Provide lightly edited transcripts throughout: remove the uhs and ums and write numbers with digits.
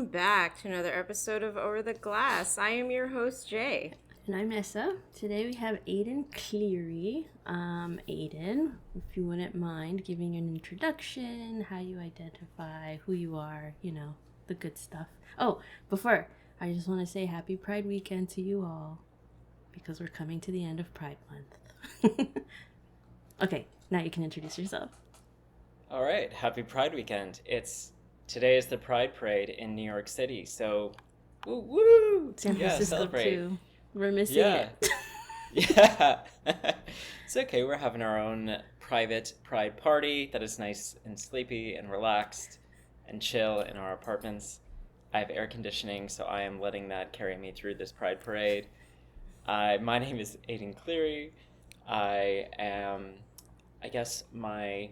welcome back to another episode of Over the Glass. I am your host, Jay. And I'm Nessa. Today we have Aidan Cleary. Aidan, if you wouldn't mind giving an introduction, how you identify, who you are, the good stuff. Oh, before, I just want to say happy Pride weekend to you all, because we're coming to the end of Pride Month. Okay, now you can introduce yourself. All right, happy Pride weekend. Today is the Pride Parade in New York City, so woo! San Francisco celebrate. Too. We're missing it. Yeah. It's okay, we're having our own private Pride party that is nice and sleepy and relaxed and chill in our apartments. I have air conditioning, so I am letting that carry me through this Pride Parade. My name is Aidan Cleary. I guess my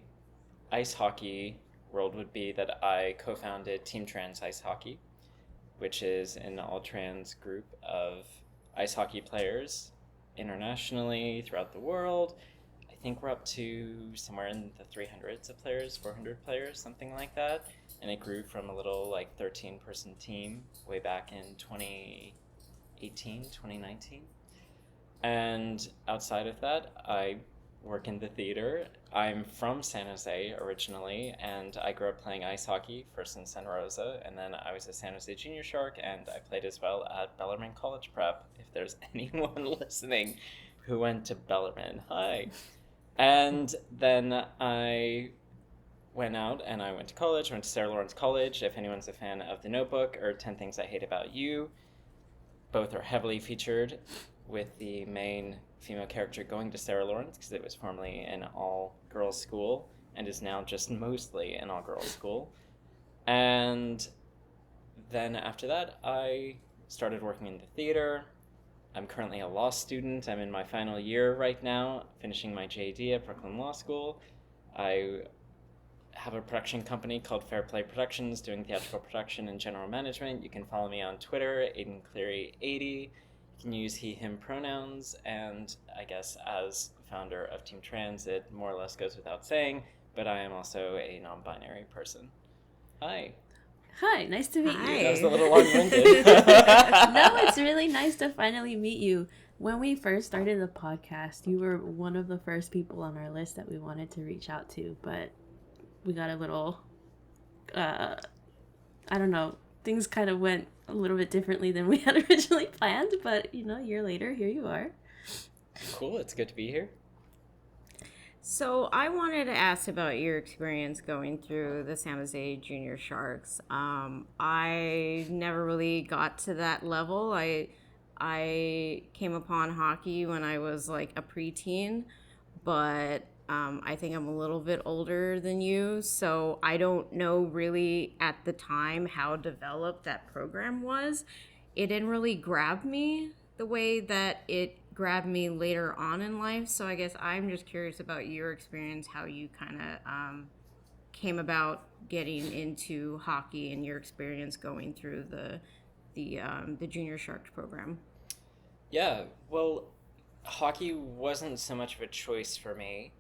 ice hockey world would be that I co-founded Team Trans Ice Hockey, which is an all-trans group of ice hockey players internationally throughout the world. I think we're up to somewhere in the 300s of players, 400 players, something like that. And it grew from a little 13-person team way back in 2018, 2019. And outside of that, I work in the theater. I'm from San Jose originally, and I grew up playing ice hockey, first in Santa Rosa, and then I was a San Jose Junior Shark, and I played as well at Bellarmine College Prep, if there's anyone listening who went to Bellarmine. Hi. And then I went out and I went to college. I went to Sarah Lawrence College. If anyone's a fan of The Notebook or 10 Things I Hate About You, both are heavily featured, with the main female character going to Sarah Lawrence because it was formerly an all-girls school and is now just mostly an all-girls school. And then after that, I started working in the theater. I'm currently a law student. I'm in my final year right now, finishing my JD at Brooklyn Law School. I have a production company called Fair Play Productions, doing theatrical production and general management. You can follow me on Twitter, Aidan Cleary 80. You can use he, him pronouns, and I guess as founder of Team Trans, it more or less goes without saying, but I am also a non-binary person. Hi. Hi, nice to meet you. That was a little long-winded. No, it's really nice to finally meet you. When we first started the podcast, you were one of the first people on our list that we wanted to reach out to, but we got a little, I don't know, things kind of went a little bit differently than we had originally planned, but, a year later, here you are. Cool, it's good to be here. So I wanted to ask about your experience going through the San Jose Junior Sharks. I never really got to that level. I came upon hockey when I was a preteen, but I think I'm a little bit older than you, so I don't know really at the time how developed that program was. It didn't really grab me the way that it grabbed me later on in life, so I guess I'm just curious about your experience, how you kind of came about getting into hockey and your experience going through the Junior Sharks program. Yeah, well, hockey wasn't so much of a choice for me.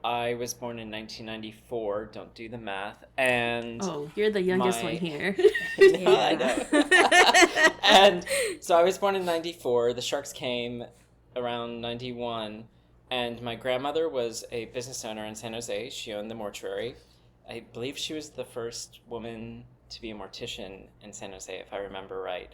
I was born in 1994, don't do the math, and... Oh, you're the youngest one here. No, I know. And so I was born in 94, the Sharks came around 91, and my grandmother was a business owner in San Jose. She owned the mortuary. I believe she was the first woman to be a mortician in San Jose, if I remember right,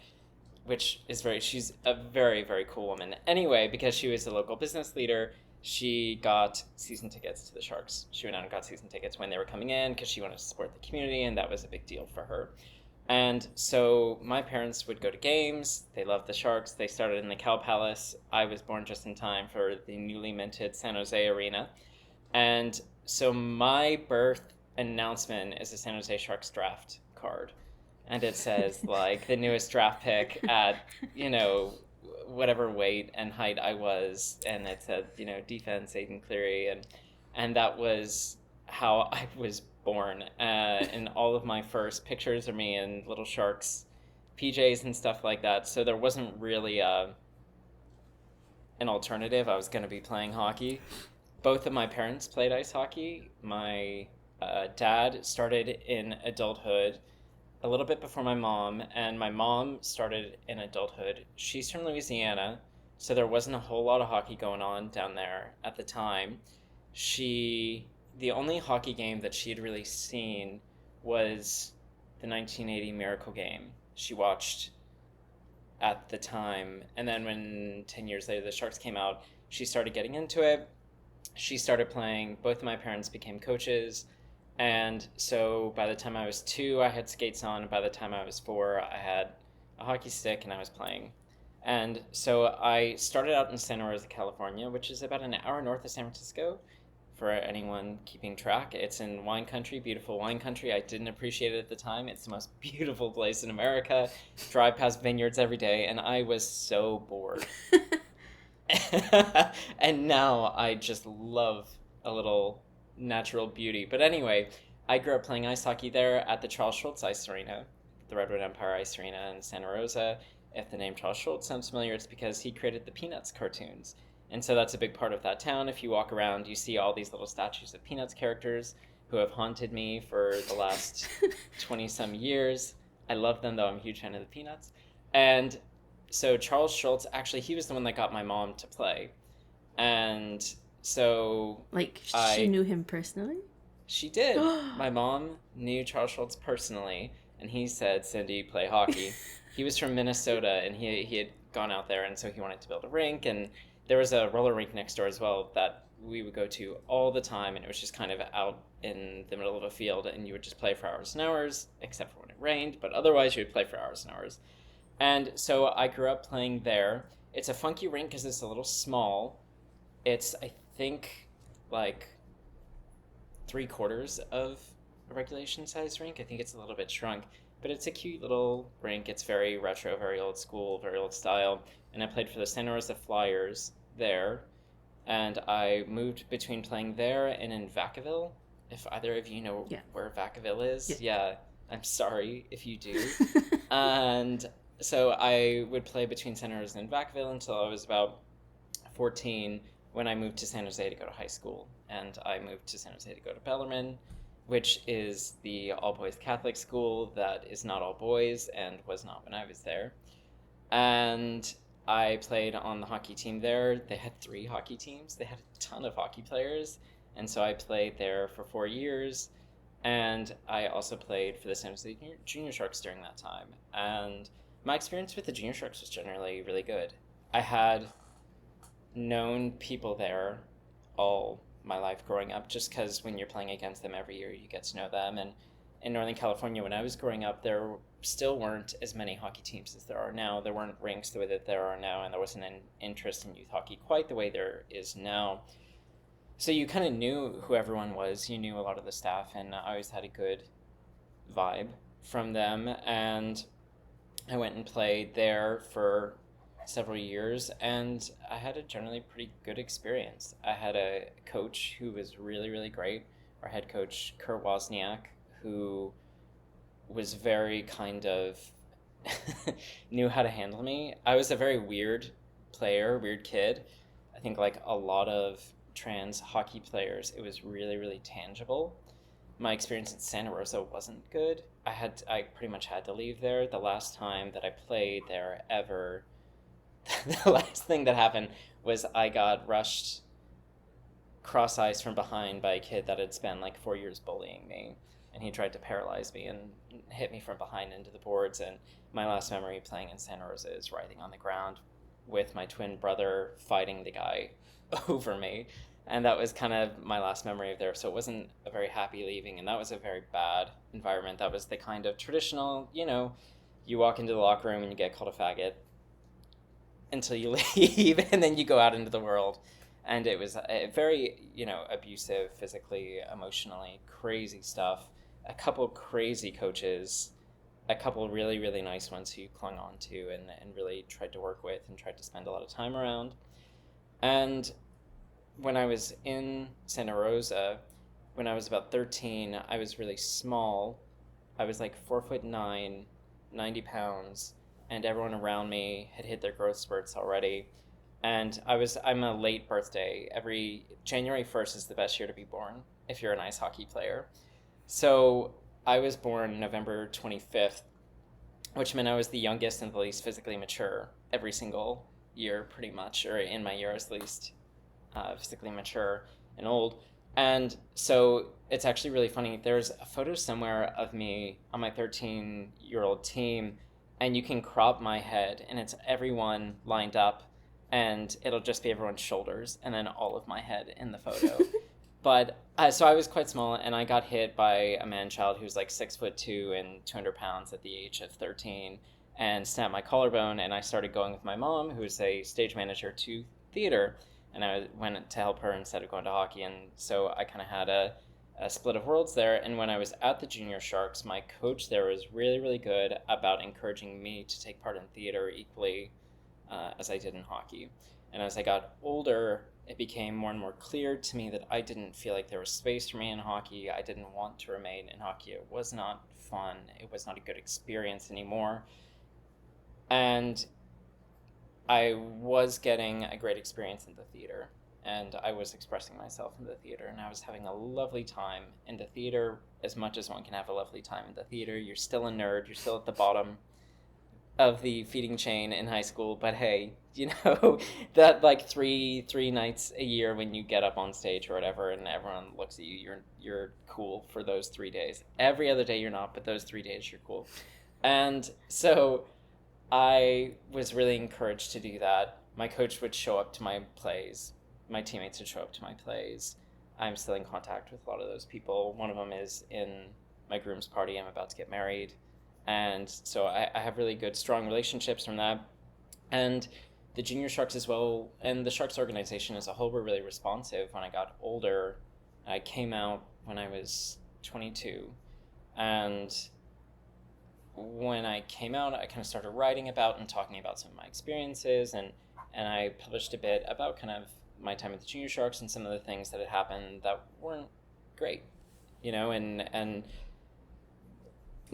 which is she's a very, very cool woman. Anyway, because she was a local business leader, she got season tickets to the Sharks. She went out and got season tickets when they were coming in because she wanted to support the community, and that was a big deal for her. And so my parents would go to games. They loved the Sharks. They started in the Cow Palace. I was born just in time for the newly minted San Jose Arena. And so my birth announcement is a San Jose Sharks draft card. And it says, the newest draft pick at, whatever weight and height I was, and it said, defense, Aidan Cleary, and that was how I was born. And all of my first pictures are me in Little Sharks PJs and stuff like that, so there wasn't really an alternative. I was going to be playing hockey. Both of my parents played ice hockey. My dad started in adulthood a little bit before my mom, and my mom started in adulthood. She's from Louisiana, so there wasn't a whole lot of hockey going on down there at the time. The only hockey game that she had really seen was the 1980 Miracle game. She watched at the time, and then when 10 years later the Sharks came out, she started getting into it. She started playing. Both of my parents became coaches. And so by the time I was 2, I had skates on. And by the time I was 4, I had a hockey stick and I was playing. And so I started out in Santa Rosa, California, which is about an hour north of San Francisco for anyone keeping track. It's in wine country, beautiful wine country. I didn't appreciate it at the time. It's the most beautiful place in America. Drive past vineyards every day, and I was so bored. And now I just love a little natural beauty. But anyway, I grew up playing ice hockey there at the Charles Schultz Ice Arena, the Redwood Empire Ice Arena in Santa Rosa. If the name Charles Schultz sounds familiar, it's because he created the Peanuts cartoons. And so that's a big part of that town. If you walk around, you see all these little statues of Peanuts characters who have haunted me for the last 20-some years. I love them, though. I'm a huge fan of the Peanuts. And so Charles Schultz, actually, he was the one that got my mom to play. And so she knew him personally? She did. My mom knew Charles Schultz personally, and he said, Cindy, play hockey. He was from Minnesota, and he had gone out there, and so he wanted to build a rink, and there was a roller rink next door as well that we would go to all the time, and it was just kind of out in the middle of a field, and you would just play for hours and hours, except for when it rained, but otherwise you would play for hours and hours. And so I grew up playing there. It's a funky rink because it's a little small. It's, I think, like 3/4 of a regulation size rink. I think it's a little bit shrunk, but it's a cute little rink. It's very retro, very old school, very old style. And I played for the Santa Rosa Flyers there. And I moved between playing there and in Vacaville. If either of you know where Vacaville is, yeah, I'm sorry if you do. And so I would play between Santa Rosa and Vacaville until I was about 14, when I moved to San Jose to go to high school. And I moved to San Jose to go to Bellarmine, which is the all-boys Catholic school that is not all boys and was not when I was there. And I played on the hockey team there. They had 3 hockey teams. They had a ton of hockey players. And so I played there for 4 years. And I also played for the San Jose Junior Sharks during that time. And my experience with the Junior Sharks was generally really good. I had known people there all my life growing up, just because when you're playing against them every year, you get to know them. And in Northern California, when I was growing up, there still weren't as many hockey teams as there are now. There weren't rinks the way that there are now, and there wasn't an interest in youth hockey quite the way there is now. So you kind of knew who everyone was. You knew a lot of the staff, and I always had a good vibe from them. And I went and played there for several years, and I had a generally pretty good experience. I had a coach who was really, really great, our head coach, Kurt Wozniak, who was very kind of knew how to handle me. I was a very weird player, weird kid. I think like a lot of trans hockey players, it was really, really tangible. My experience at Santa Rosa wasn't good. I pretty much had to leave there. The last time that I played there ever, the last thing that happened was I got rushed cross ice from behind by a kid that had spent like 4 years bullying me, and he tried to paralyze me and hit me from behind into the boards. And my last memory playing in Santa Rosa is writhing on the ground with my twin brother fighting the guy over me, and that was kind of my last memory of there. So it wasn't a very happy leaving, and that was a very bad environment. That was the kind of traditional, you walk into the locker room and you get called a faggot until you leave, and then you go out into the world. And it was a very, abusive, physically, emotionally, crazy stuff. A couple crazy coaches, a couple really, really nice ones who you clung on to and really tried to work with and tried to spend a lot of time around. And when I was in Santa Rosa, when I was about 13, I was really small. I was like 4'9", 90 pounds, and everyone around me had hit their growth spurts already. And I'm a late birthday. Every January 1st is the best year to be born if you're an ice hockey player. So I was born November 25th, which meant I was the youngest and the least physically mature every single year, pretty much, or in my year I was least physically mature and old. And so it's actually really funny. There's a photo somewhere of me on my 13-year-old team, and you can crop my head, and it's everyone lined up, and it'll just be everyone's shoulders, and then all of my head in the photo. But so I was quite small, and I got hit by a man child who was like 6'2" and 200 pounds at the age of 13, and snapped my collarbone. And I started going with my mom, who was a stage manager, to theater, and I went to help her instead of going to hockey. And so I kind of had a split of worlds there. And when I was at the Junior Sharks, my coach there was really, really good about encouraging me to take part in theater equally as I did in hockey. And as I got older, it became more and more clear to me that I didn't feel like there was space for me in hockey. I didn't want to remain in hockey. It was not fun. It was not a good experience anymore. And I was getting a great experience in the theater, and I was expressing myself in the theater, and I was having a lovely time in the theater, as much as one can have a lovely time in the theater. You're still a nerd. You're still at the bottom of the feeding chain in high school, but hey, that like three nights a year when you get up on stage or whatever and everyone looks at you, you're cool for those 3 days. Every other day you're not, but those 3 days you're cool. And so I was really encouraged to do that. My coach would show up to my plays. My teammates would show up to my plays. I'm still in contact with a lot of those people. One of them is in my groom's party. I'm about to get married. And so I have really good, strong relationships from that. And the Junior Sharks as well, and the Sharks organization as a whole, were really responsive when I got older. I came out when I was 22. And when I came out, I kind of started writing about and talking about some of my experiences. And I published a bit about kind of my time at the Junior Sharks and some of the things that had happened that weren't great, and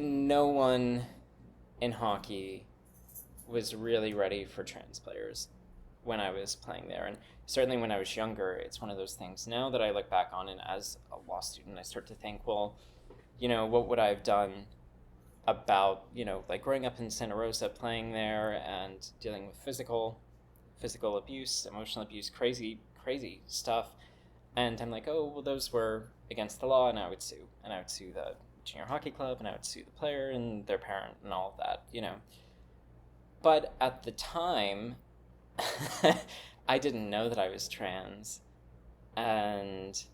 no one in hockey was really ready for trans players when I was playing there. And certainly when I was younger, it's one of those things now that I look back on, and as a law student, I start to think, well, what would I have done about, like growing up in Santa Rosa, playing there and dealing with physical abuse, emotional abuse, crazy stuff. And I'm like, oh, well, those were against the law, and I would sue. And I would sue the junior hockey club, and I would sue the player and their parent and all of that, But at the time, I didn't know that I was trans, and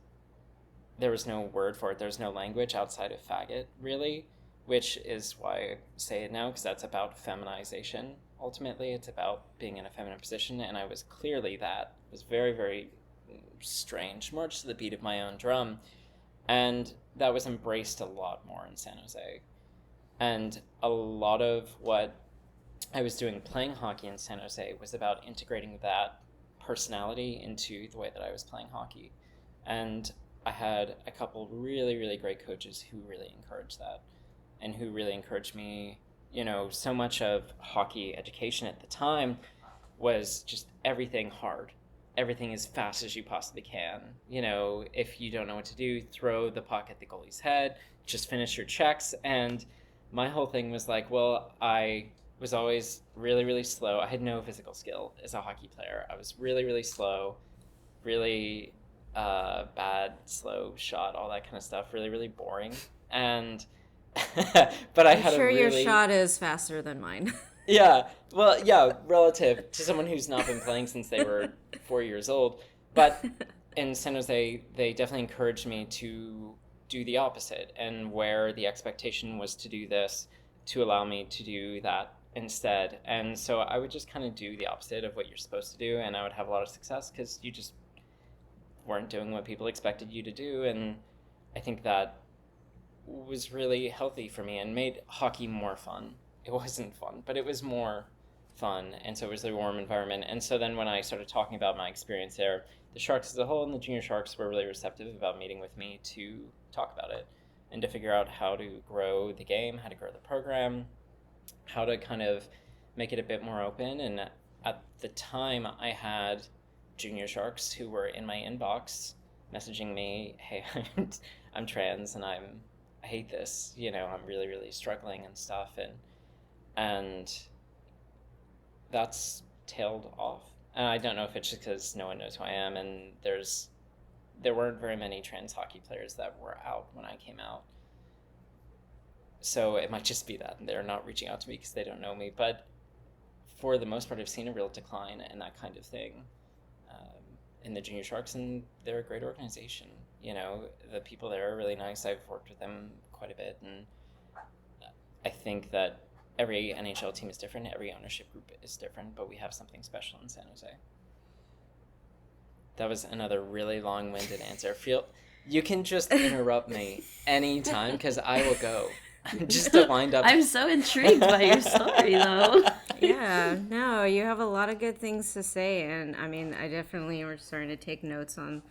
there was no word for it. There's no language outside of faggot, really, which is why I say it now, because that's about feminization. Ultimately, it's about being in a feminine position, and I was clearly that. It was very, very strange, marched to the beat of my own drum. And that was embraced a lot more in San Jose. And a lot of what I was doing playing hockey in San Jose was about integrating that personality into the way that I was playing hockey. And I had a couple really, really great coaches who really encouraged that, and who really encouraged me. So much of hockey education at the time was just everything hard. Everything as fast as you possibly can. If you don't know what to do, throw the puck at the goalie's head, just finish your checks. And my whole thing was like, well, I was always really, really slow. I had no physical skill as a hockey player. I was really, really slow, really bad, slow shot, all that kind of stuff, really, really boring. And, but I I'm had sure a really... your shot is faster than mine. Yeah, well, yeah, relative to someone who's not been playing since they were 4 years old. But in San Jose, they definitely encouraged me to do the opposite, and where the expectation was to do this, to allow me to do that instead. And so I would just kind of do the opposite of what you're supposed to do, and I would have a lot of success because you just weren't doing what people expected you to do. And I think that was really healthy for me and made hockey more fun. It wasn't fun, but it was more fun, and so it was a warm environment. And so then when I started talking about my experience there, the Sharks as a whole and the Junior Sharks were really receptive about meeting with me to talk about it and to figure out how to grow the game, how to grow the program, how to kind of make it a bit more open. And at the time, I had Junior Sharks who were in my inbox messaging me, hey, I'm trans and I'm I hate this, I'm really, really struggling and stuff. And that's tailed off. And I don't know if it's just because no one knows who I am, and there weren't very many trans hockey players that were out when I came out. So it might just be that they're not reaching out to me because they don't know me. But for the most part, I've seen a real decline in that kind of thing in the Junior Sharks, and they're a great organization. The people there are really nice. I've worked with them quite a bit, and I think that every NHL team is different. Every ownership group is different, but we have something special in San Jose. That was another really long-winded answer. You can just interrupt me anytime because I will go. Just to wind up. I'm so intrigued by your story, though. Yeah, no, you have a lot of good things to say, and I mean, I definitely was starting to take notes on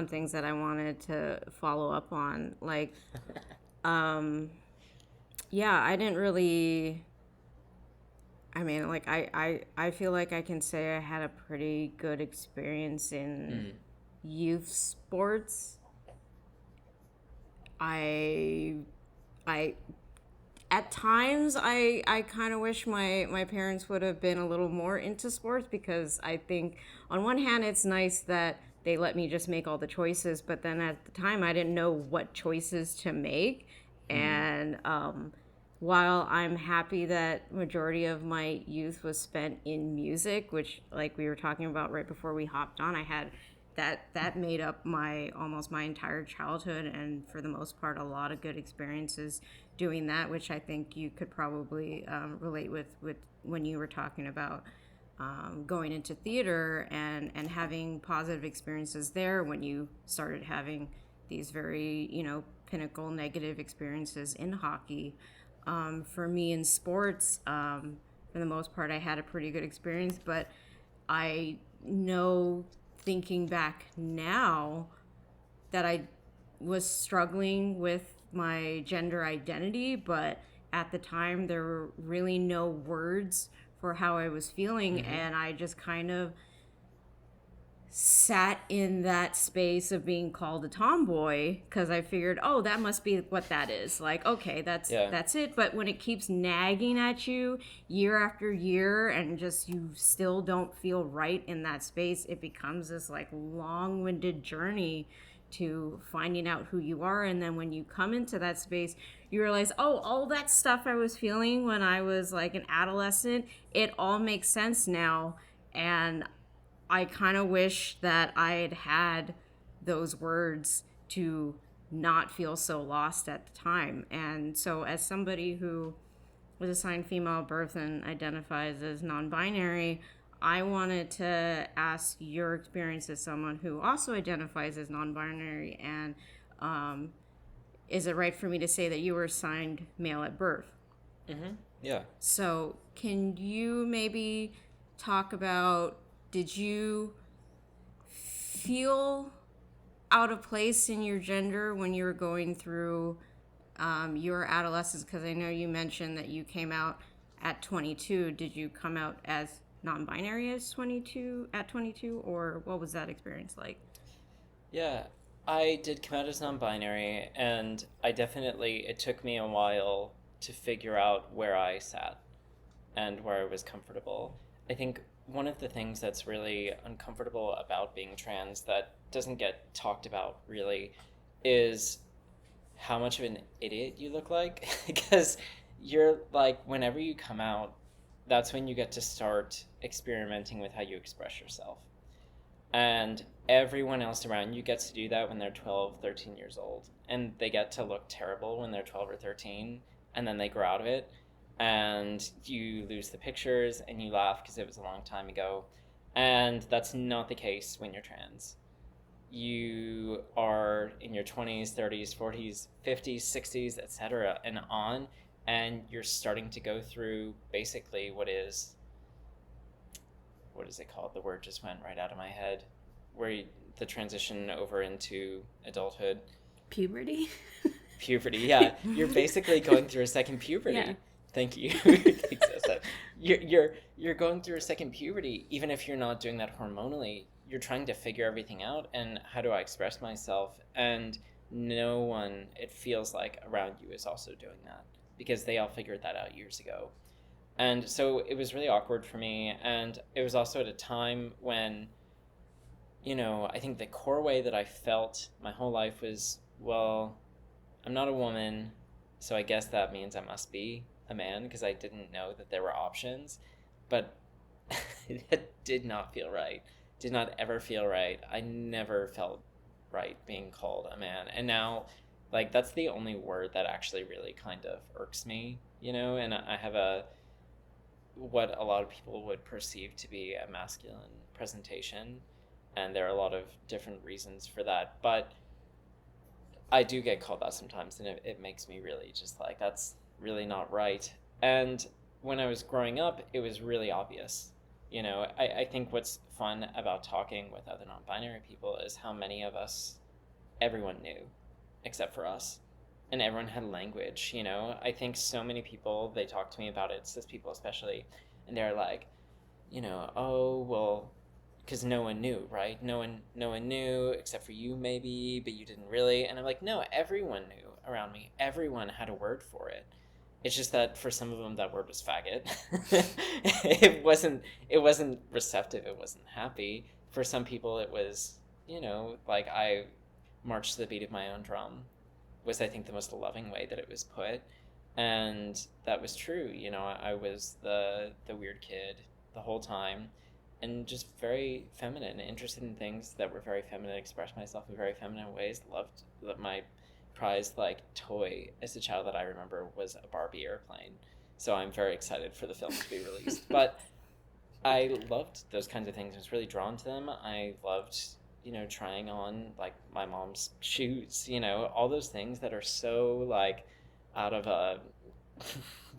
things that I wanted to follow up on. Like, yeah, I didn't really. I mean, like, I feel like I can say I had a pretty good experience in youth sports. I at times I kind of wish my parents would have been a little more into sports, because I think on one hand it's nice that they let me just make all the choices, but then at the time I didn't know what choices to make. And while I'm happy that majority of my youth was spent in music, which, like we were talking about right before we hopped on, I had that made up almost my entire childhood, and for the most part a lot of good experiences doing that, which I think you could probably relate with when you were talking about going into theater and having positive experiences there when you started having these very pinnacle negative experiences in hockey. For me in sports, for the most part I had a pretty good experience, but I know, thinking back now, that I was struggling with my gender identity, but at the time there were really no words for how I was feeling, and I just kind of sat in that space of being called a tomboy, because I figured, oh, that must be what that is. Like, okay, that's it. But when it keeps nagging at you year after year, and just you still don't feel right in that space, it becomes this like long-winded journey to finding out who you are. And then when you come into that space, you realize, oh, all that stuff I was feeling when I was like an adolescent, it all makes sense now. And I kind of wish that I had had those words to not feel so lost at the time. And so, as somebody who was assigned female at birth and identifies as non-binary, I wanted to ask your experience as someone who also identifies as non-binary, and is it right for me to say that you were assigned male at birth? Yeah. So can you maybe talk about, did you feel out of place in your gender when you were going through your adolescence? Because I know you mentioned that you came out at 22. Did you come out as non-binary at 22, or what was that experience like? Yeah, I did come out as non-binary, and it took me a while to figure out where I sat and where I was comfortable. I think one of the things that's really uncomfortable about being trans that doesn't get talked about really is how much of an idiot you look like. Because you're like, whenever you come out, that's when you get to start experimenting with how you express yourself. And everyone else around you gets to do that when they're 12, 13 years old. And they get to look terrible when they're 12 or 13, and then they grow out of it. And you lose the pictures and you laugh because it was a long time ago. And that's not the case when you're trans. You are in your 20s, 30s, 40s, 50s, 60s, etc. and on, and you're starting to go through basically what is it called? The word just went right out of my head. The transition over into adulthood. Puberty? Puberty, yeah. You're basically going through a second puberty. Yeah. Thank you. You're going through a second puberty, even if you're not doing that hormonally. You're trying to figure everything out, and how do I express myself? And no one, it feels like, around you is also doing that, because they all figured that out years ago. And so it was really awkward for me. And it was also at a time when, I think the core way that I felt my whole life was, well, I'm not a woman, so I guess that means I must be a man, because I didn't know that there were options. But it did not feel right. Did not ever feel right. I never felt right being called a man. And now, like, that's the only word that actually really kind of irks me, and I have what a lot of people would perceive to be a masculine presentation. And there are a lot of different reasons for that. But I do get called that sometimes, and it makes me really just like, that's really not right. And when I was growing up, it was really obvious. I think what's fun about talking with other non binary people is how many of us, everyone knew, except for us. And everyone had language. I think so many people, they talk to me about it, cis people especially, and they're like, oh, well, because no one knew, right? No one knew except for you, maybe, but you didn't really. And I'm like, no, everyone knew around me. Everyone had a word for it. It's just that for some of them, that word was faggot. It wasn't receptive. It wasn't happy. For some people, it was, like, I marched to the beat of my own drum, was, I think, the most loving way that it was put. And that was true. I was the weird kid the whole time, and just very feminine, interested in things that were very feminine, expressed myself in very feminine ways. Loved my prized, like, toy as a child that I remember was a Barbie airplane. So I'm very excited for the film to be released. But I loved those kinds of things. I was really drawn to them. I loved, trying on, like, my mom's shoes, all those things that are so, like, out of a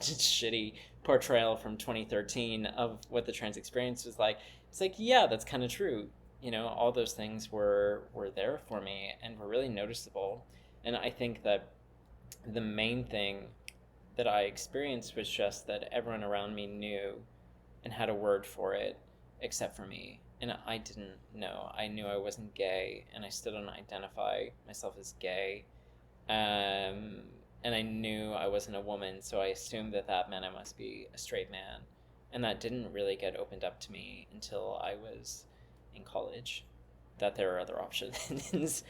shitty portrayal from 2013 of what the trans experience was like. It's like, yeah, that's kind of true. All those things were there for me and were really noticeable. And I think that the main thing that I experienced was just that everyone around me knew and had a word for it, except for me. And I didn't know. I knew I wasn't gay, and I still don't identify myself as gay. And I knew I wasn't a woman, so I assumed that meant I must be a straight man. And that didn't really get opened up to me until I was in college, that there are other options.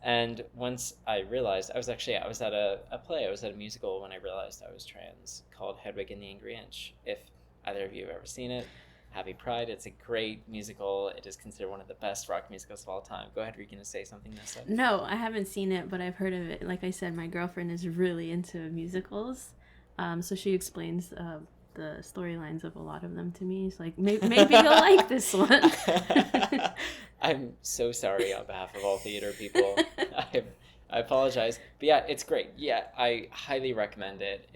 And once I realized, I was at a play, I was at a musical when I realized I was trans, called Hedwig and the Angry Inch. If either of you have ever seen it, Happy Pride. It's a great musical. It is considered one of the best rock musicals of all time. Go ahead, were you going to say something, Nessa? No, I haven't seen it, but I've heard of it. Like I said, my girlfriend is really into musicals. So she explains the storylines of a lot of them to me. It's like, maybe you'll like this one. I'm so sorry on behalf of all theater people. I apologize. But yeah, it's great. Yeah, I highly recommend it.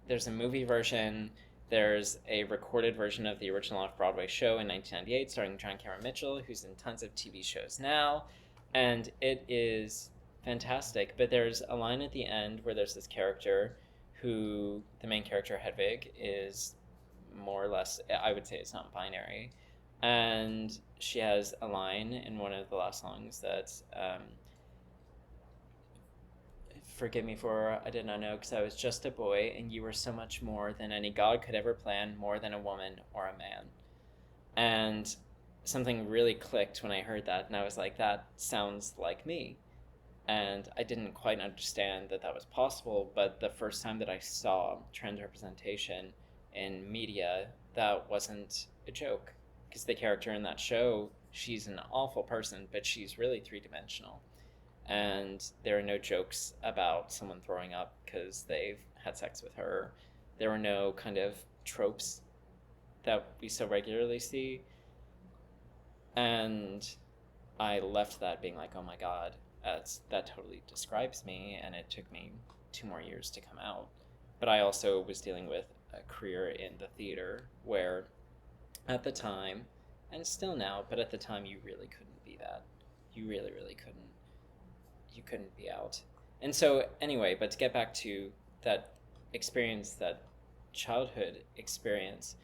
There's a movie version. There's a recorded version of the original off-Broadway show in 1998 starring John Cameron Mitchell, who's in tons of TV shows now. And it is fantastic. But there's a line at the end where there's this character who, the main character, Hedwig, is more or less, I would say it's not binary. And she has a line in one of the last songs that's, forgive me for I did not know, because I was just a boy, and you were so much more than any god could ever plan, more than a woman or a man. And something really clicked when I heard that, and I was like, that sounds like me. And I didn't quite understand that was possible, but the first time that I saw trans representation in media, that wasn't a joke. Because the character in that show, she's an awful person, but she's really three-dimensional. And there are no jokes about someone throwing up because they've had sex with her. There were no kind of tropes that we so regularly see. And I left that being like, oh my god, that totally describes me, and it took me 2 more years to come out. But I also was dealing with a career in the theater where at the time, and still now, but at the time you really couldn't be that. You really, really couldn't. You couldn't be out. And so anyway, but to get back to that experience, that childhood experience,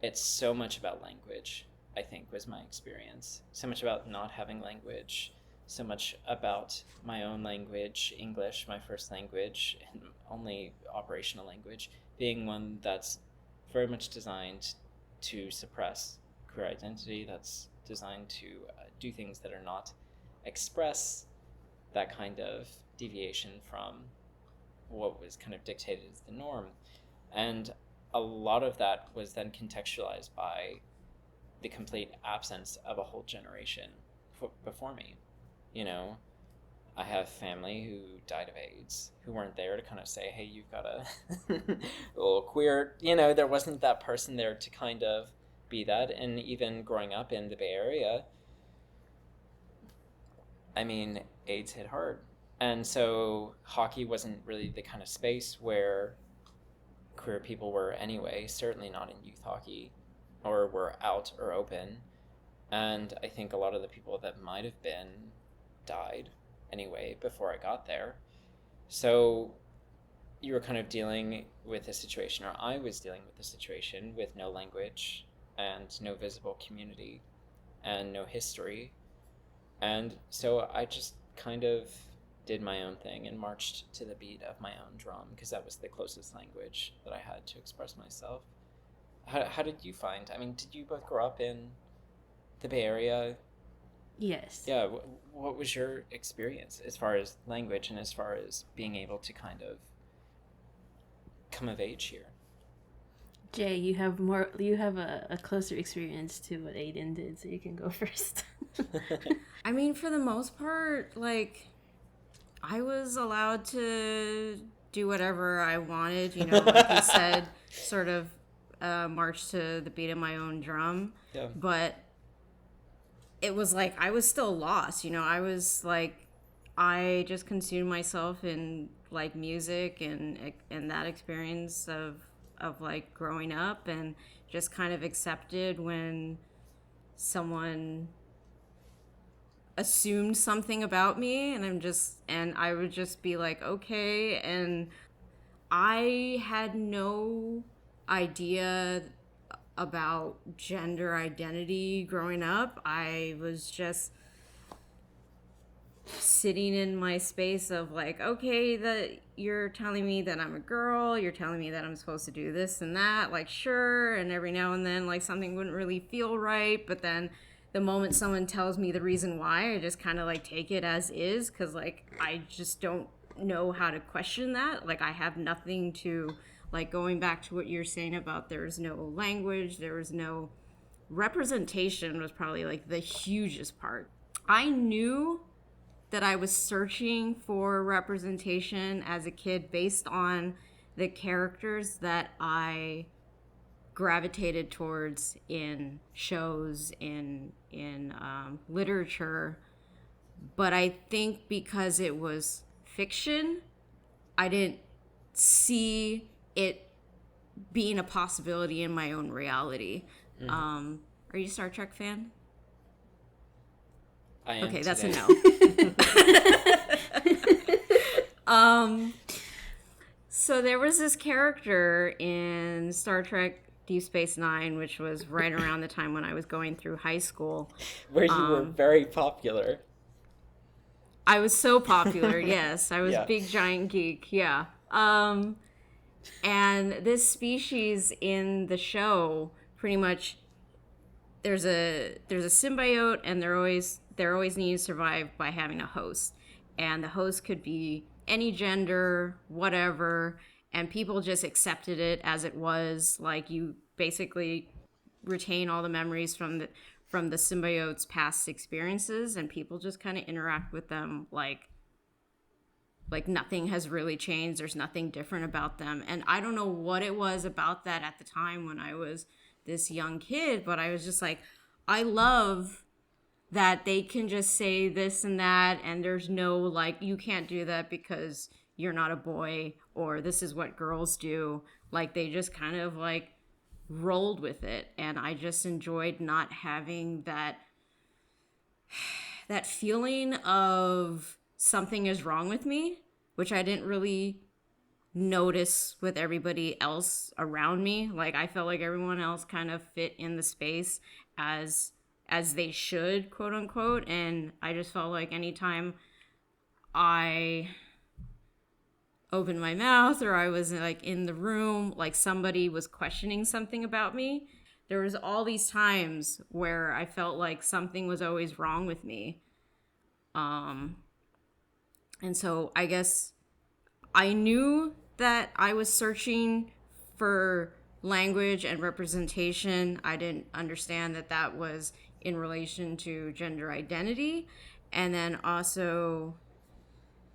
it's so much about language, I think, was my experience. So much about not having language, so much about my own language, English, my first language, and only operational language, being one that's very much designed to suppress queer identity, that's designed to do things that are not express that kind of deviation from what was kind of dictated as the norm. And a lot of that was then contextualized by the complete absence of a whole generation before me. You know, I have family who died of AIDS who weren't there to kind of say, hey, you've got a little queer, there wasn't that person there to kind of be that. And even growing up in the Bay Area, I mean, AIDS hit hard. And so hockey wasn't really the kind of space where queer people were anyway, certainly not in youth hockey, or were out or open. And I think a lot of the people that might have been died anyway before I got there. So you were kind of dealing with a situation, or I was dealing with a situation with no language and no visible community and no history. And so I just kind of did my own thing and marched to the beat of my own drum because that was the closest language that I had to express myself. How did you find? I mean, did you both grow up in the Bay Area? Yes. Yeah. What was your experience as far as language and as far as being able to kind of come of age here? Jay, you have a closer experience to what Aidan did, so you can go first. I mean, for the most part, like, I was allowed to do whatever I wanted, like you said, sort of march to the beat of my own drum. Yeah. But it was like I was still lost, I was like, I just consumed myself in like music and that experience of like growing up, and just kind of accepted when someone assumed something about me, and I would just be like, okay. And I had no idea about gender identity growing up. I was just sitting in my space of like, okay, that you're telling me that I'm a girl, you're telling me that I'm supposed to do this and that, like, sure. And every now and then, like, something wouldn't really feel right, but then the moment someone tells me the reason why, I just kind of like take it as is, because like I just don't know how to question that. Like, I have nothing to, like, going back to what you're saying about there's no language, there was no representation, was probably like the hugest part. I knew that I was searching for representation as a kid based on the characters that I gravitated towards in shows, in literature. But I think because it was fiction, I didn't see it being a possibility in my own reality. Mm-hmm. Are you a Star Trek fan? I am. Okay, today. that's a no. So there was this character in Star Trek Deep Space Nine, which was right around the time when I was going through high school. Where you were very popular. I was so popular, yes. I was Yeah. big giant geek, yeah. And this species in the show, pretty much, there's a symbiote, and they're always needing to survive by having a host. And the host could be any gender, whatever, and people just accepted it as it was. Like, you basically retain all the memories from the symbiote's past experiences, and people just kind of interact with them like nothing has really changed. There's nothing different about them. And I don't know what it was about that at the time when I was this young kid, but I was just like, I love that they can just say this and that, and there's no like, you can't do that because you're not a boy, or this is what girls do. Like, they just kind of like rolled with it, and I just enjoyed not having that feeling of something is wrong with me, which I didn't really notice with everybody else around me. Like, I felt like everyone else kind of fit in the space as as they should, quote unquote. And I just felt like anytime I opened my mouth or I was like in the room, like somebody was questioning something about me, there was all these times where I felt like something was always wrong with me. And so I guess I knew that I was searching for language and representation. I didn't understand that that was in relation to gender identity. And then also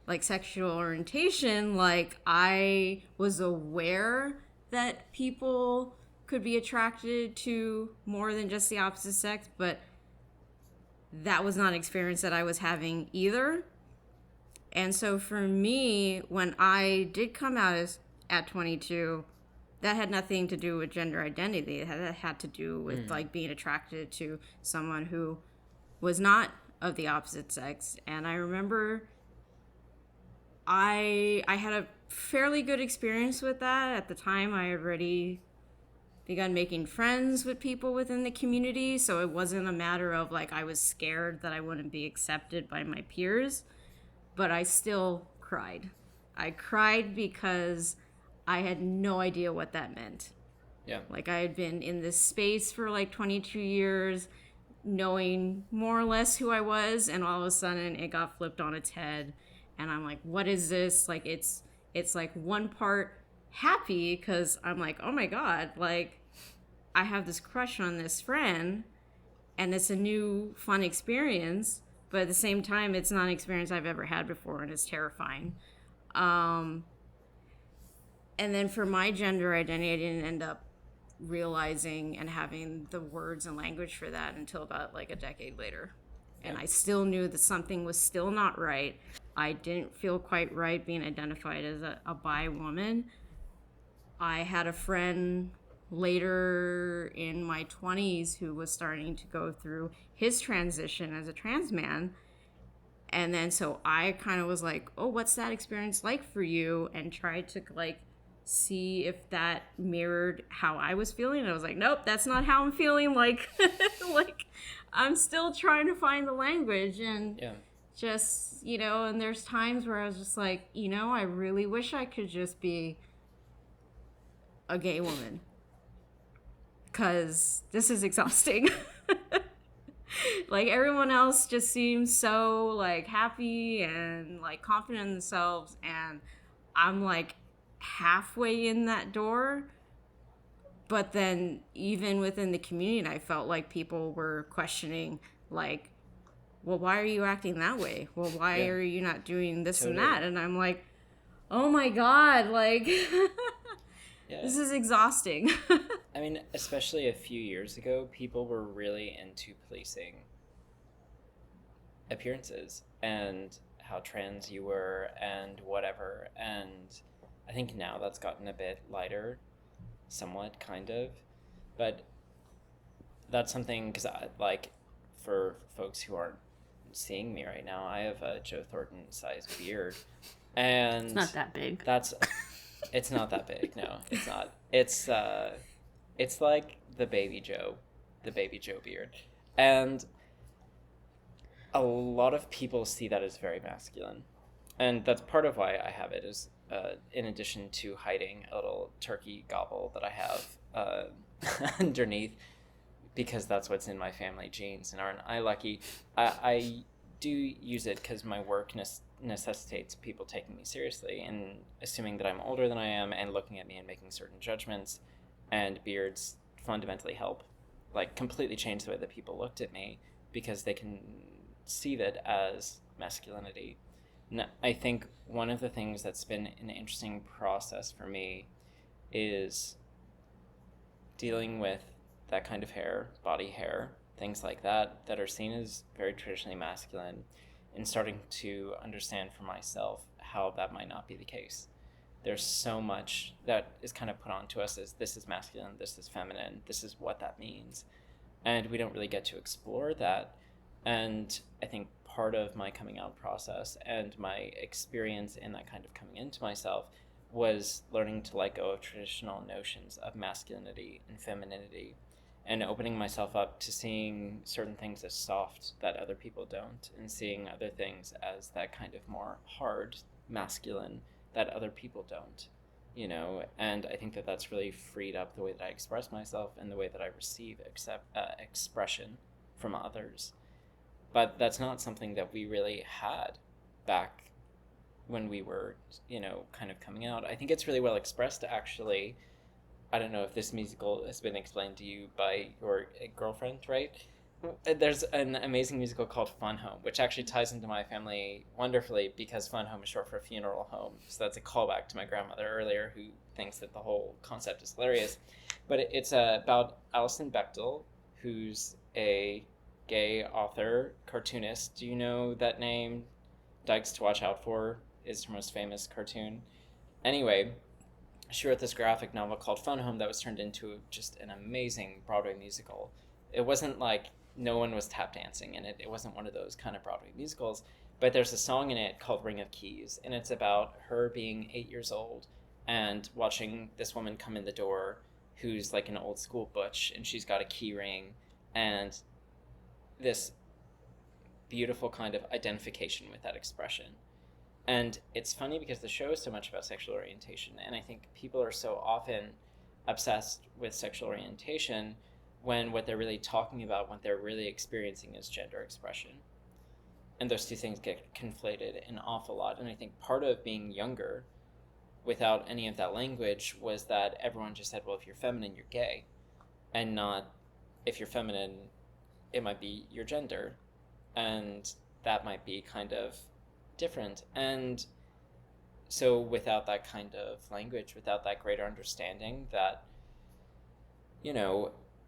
like sexual orientation, like I was aware that people could be attracted to more than just the opposite sex, but that was not an experience that I was having either. And so for me, when I did come out as at 22, that had nothing to do with gender identity. That had to do with like being attracted to someone who was not of the opposite sex. And I remember I had a fairly good experience with that. At the time, I had already begun making friends with people within the community, so it wasn't a matter of like I was scared that I wouldn't be accepted by my peers, but I still cried. I cried because I had no idea what that meant. Yeah. Like I had been in this space for like 22 years, knowing more or less who I was, and all of a sudden it got flipped on its head. And I'm like, what is this? Like it's like one part happy because I'm like, oh my God, like I have this crush on this friend and it's a new fun experience, but at the same time it's not an experience I've ever had before and it's terrifying. And then for my gender identity, I didn't end up realizing and having the words and language for that until about like a decade later. And I still knew that something was still not right. I didn't feel quite right being identified as a bi woman. I had a friend later in my 20s who was starting to go through his transition as a trans man. And then so I kind of was like, oh, what's that experience like for you? And tried to like see if that mirrored how I was feeling. And I was like, nope, that's not how I'm feeling. Like, like I'm still trying to find the language and just, you know, and there's times where I was just like, you know, I really wish I could just be a gay woman because this is exhausting. Like everyone else just seems so like happy and like confident in themselves, and I'm like halfway in that door. But then even within the community, I felt like people were questioning like, well, why are you acting that way? Well, why are you not doing this and that? And I'm like, oh my God, like this is exhausting. I mean, especially a few years ago, people were really into policing appearances and how trans you were and whatever. And I think now that's gotten a bit lighter, somewhat, kind of. But that's something, because like for folks who aren't seeing me right now, I have a Joe Thornton-sized beard. And it's not that big. It's not that big. No, it's not. It's like the baby Joe beard. And a lot of people see that as very masculine. And that's part of why I have it, is in addition to hiding a little turkey gobble that I have underneath, because that's what's in my family genes. And aren't I lucky? I do use it because my work necessitates people taking me seriously and assuming that I'm older than I am and looking at me and making certain judgments. And beards fundamentally help, like, completely change the way that people looked at me, because they can see that as masculinity. And I think one of the things that's been an interesting process for me is dealing with that kind of hair, body hair, things like that are seen as very traditionally masculine, and starting to understand for myself how that might not be the case. There's so much that is kind of put onto us as this is masculine, this is feminine, this is what that means. And we don't really get to explore that. And I think part of my coming out process and my experience in that kind of coming into myself was learning to let go of traditional notions of masculinity and femininity, and opening myself up to seeing certain things as soft that other people don't, and seeing other things as that kind of more hard, masculine that other people don't, and I think that that's really freed up the way that I express myself and the way that I receive expression from others. But that's not something that we really had back when we were, kind of coming out. I think it's really well expressed, actually. I don't know if this musical has been explained to you by your girlfriend, right? There's an amazing musical called Fun Home, which actually ties into my family wonderfully because Fun Home is short for funeral home. So that's a callback to my grandmother earlier, who thinks that the whole concept is hilarious. But it's about Alison Bechdel, who's a gay author, cartoonist. Do you know that name? Dykes to Watch Out For is her most famous cartoon. Anyway, she wrote this graphic novel called Fun Home that was turned into just an amazing Broadway musical. It wasn't like no one was tap dancing in it. It wasn't one of those kind of Broadway musicals. But there's a song in it called Ring of Keys, and it's about her being 8 years old and watching this woman come in the door who's like an old school butch, and she's got a key ring and this beautiful kind of identification with that expression. And it's funny because the show is so much about sexual orientation, and I think people are so often obsessed with sexual orientation when what they're really talking about, what they're really experiencing is gender expression. And those two things get conflated an awful lot. And I think part of being younger without any of that language was that everyone just said, well, if you're feminine, you're gay. And not, if you're feminine, it might be your gender. And that might be kind of different. And so without that kind of language, without that greater understanding that,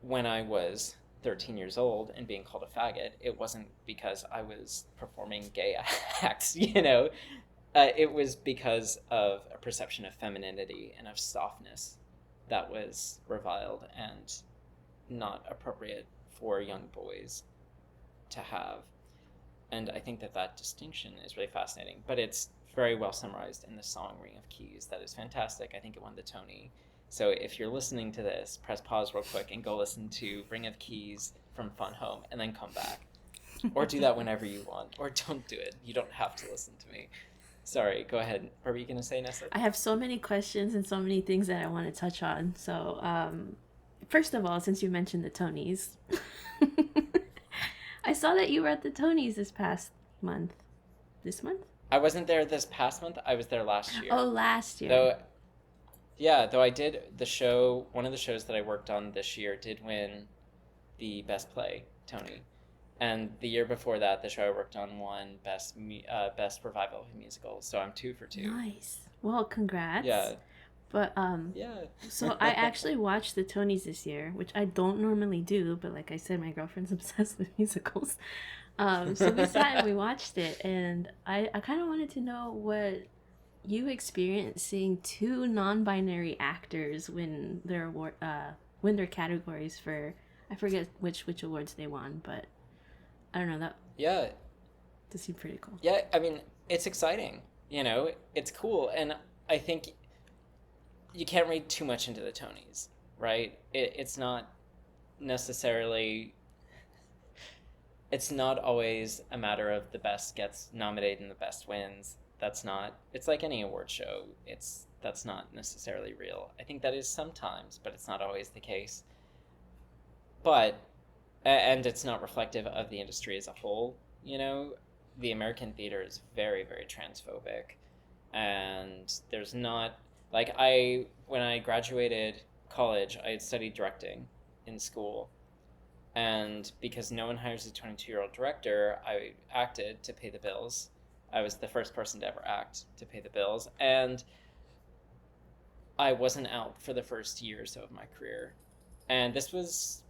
when I was 13 years old and being called a faggot, it wasn't because I was performing gay acts, it was because of a perception of femininity and of softness that was reviled and not appropriate for young boys to have. And I think that distinction is really fascinating, but it's very well summarized in the song Ring of Keys. That is fantastic. I think it won the Tony. So if you're listening to this, press pause real quick and go listen to Ring of Keys from Fun Home and then come back. Or do that whenever you want. Or don't do it. You don't have to listen to me. Sorry, go ahead. What were you going to say, Nessa? I have so many questions and so many things that I want to touch on. So, first of all, since you mentioned the Tonys, I saw that you were at the Tonys this past month. This month? I wasn't there this past month. I was there last year. Oh, last year. Though I did the show, one of the shows that I worked on this year did win the Best Play Tony. And the year before that, the show I worked on won Best Revival of a Musical. So I'm 2 for 2. Nice. Well, congrats. Yeah. But, yeah. So I actually watched the Tonys this year, which I don't normally do, but like I said, my girlfriend's obsessed with musicals. So we sat and we watched it, and I kind of wanted to know what you experienced seeing two non-binary actors win their categories for, I forget which awards they won, but I don't know, that seemed pretty cool. Yeah, I mean, it's exciting, it's cool, and I think you can't read too much into the Tonys, right? It's not necessarily, it's not always a matter of the best gets nominated and the best wins. It's like any award show. That's not necessarily real. I think that is sometimes, but it's not always the case. And it's not reflective of the industry as a whole. The American theater is very, very transphobic, and there's not, like, when I graduated college, I had studied directing in school, and because no one hires a 22-year-old director, I acted to pay the bills. I was the first person to ever act to pay the bills, and I wasn't out for the first year or so of my career. And this was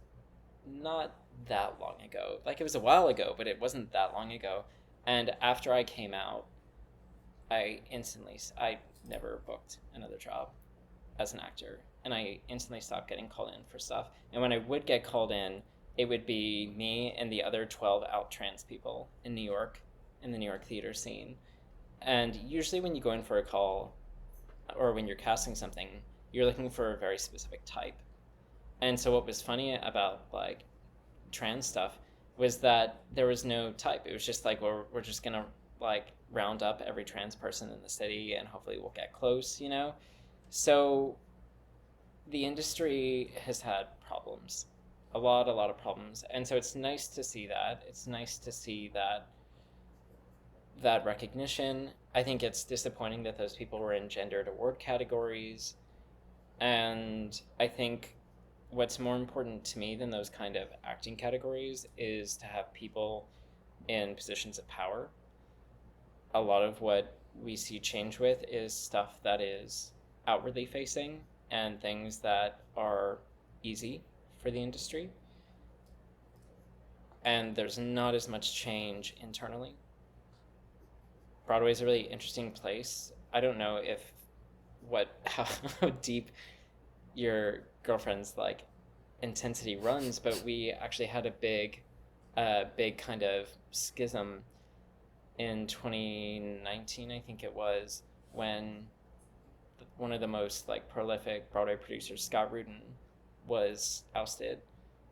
not that long ago. Like, it was a while ago, but it wasn't that long ago. And after I came out, I never booked another job as an actor, and I instantly stopped getting called in for stuff. And when I would get called in, it would be me and the other 12 out trans people in New York, in the New York theater scene. And usually when you go in for a call, or when you're casting something, you're looking for a very specific type. And so what was funny about like trans stuff was that there was no type. It was just like, well, we're just gonna like round up every trans person in the city and hopefully we'll get close, you know? So the industry has had problems, a lot of problems. And so it's nice to see that. It's nice to see that recognition. I think it's disappointing that those people were in gendered award categories. And I think what's more important to me than those kind of acting categories is to have people in positions of power. A lot of what we see change with is stuff that is outwardly facing and things that are easy for the industry. And there's not as much change internally. Broadway is a really interesting place. I don't know if how deep your girlfriend's like intensity runs, but we actually had a big kind of schism in 2019, I think it was, when one of the most like prolific Broadway producers, Scott Rudin, was ousted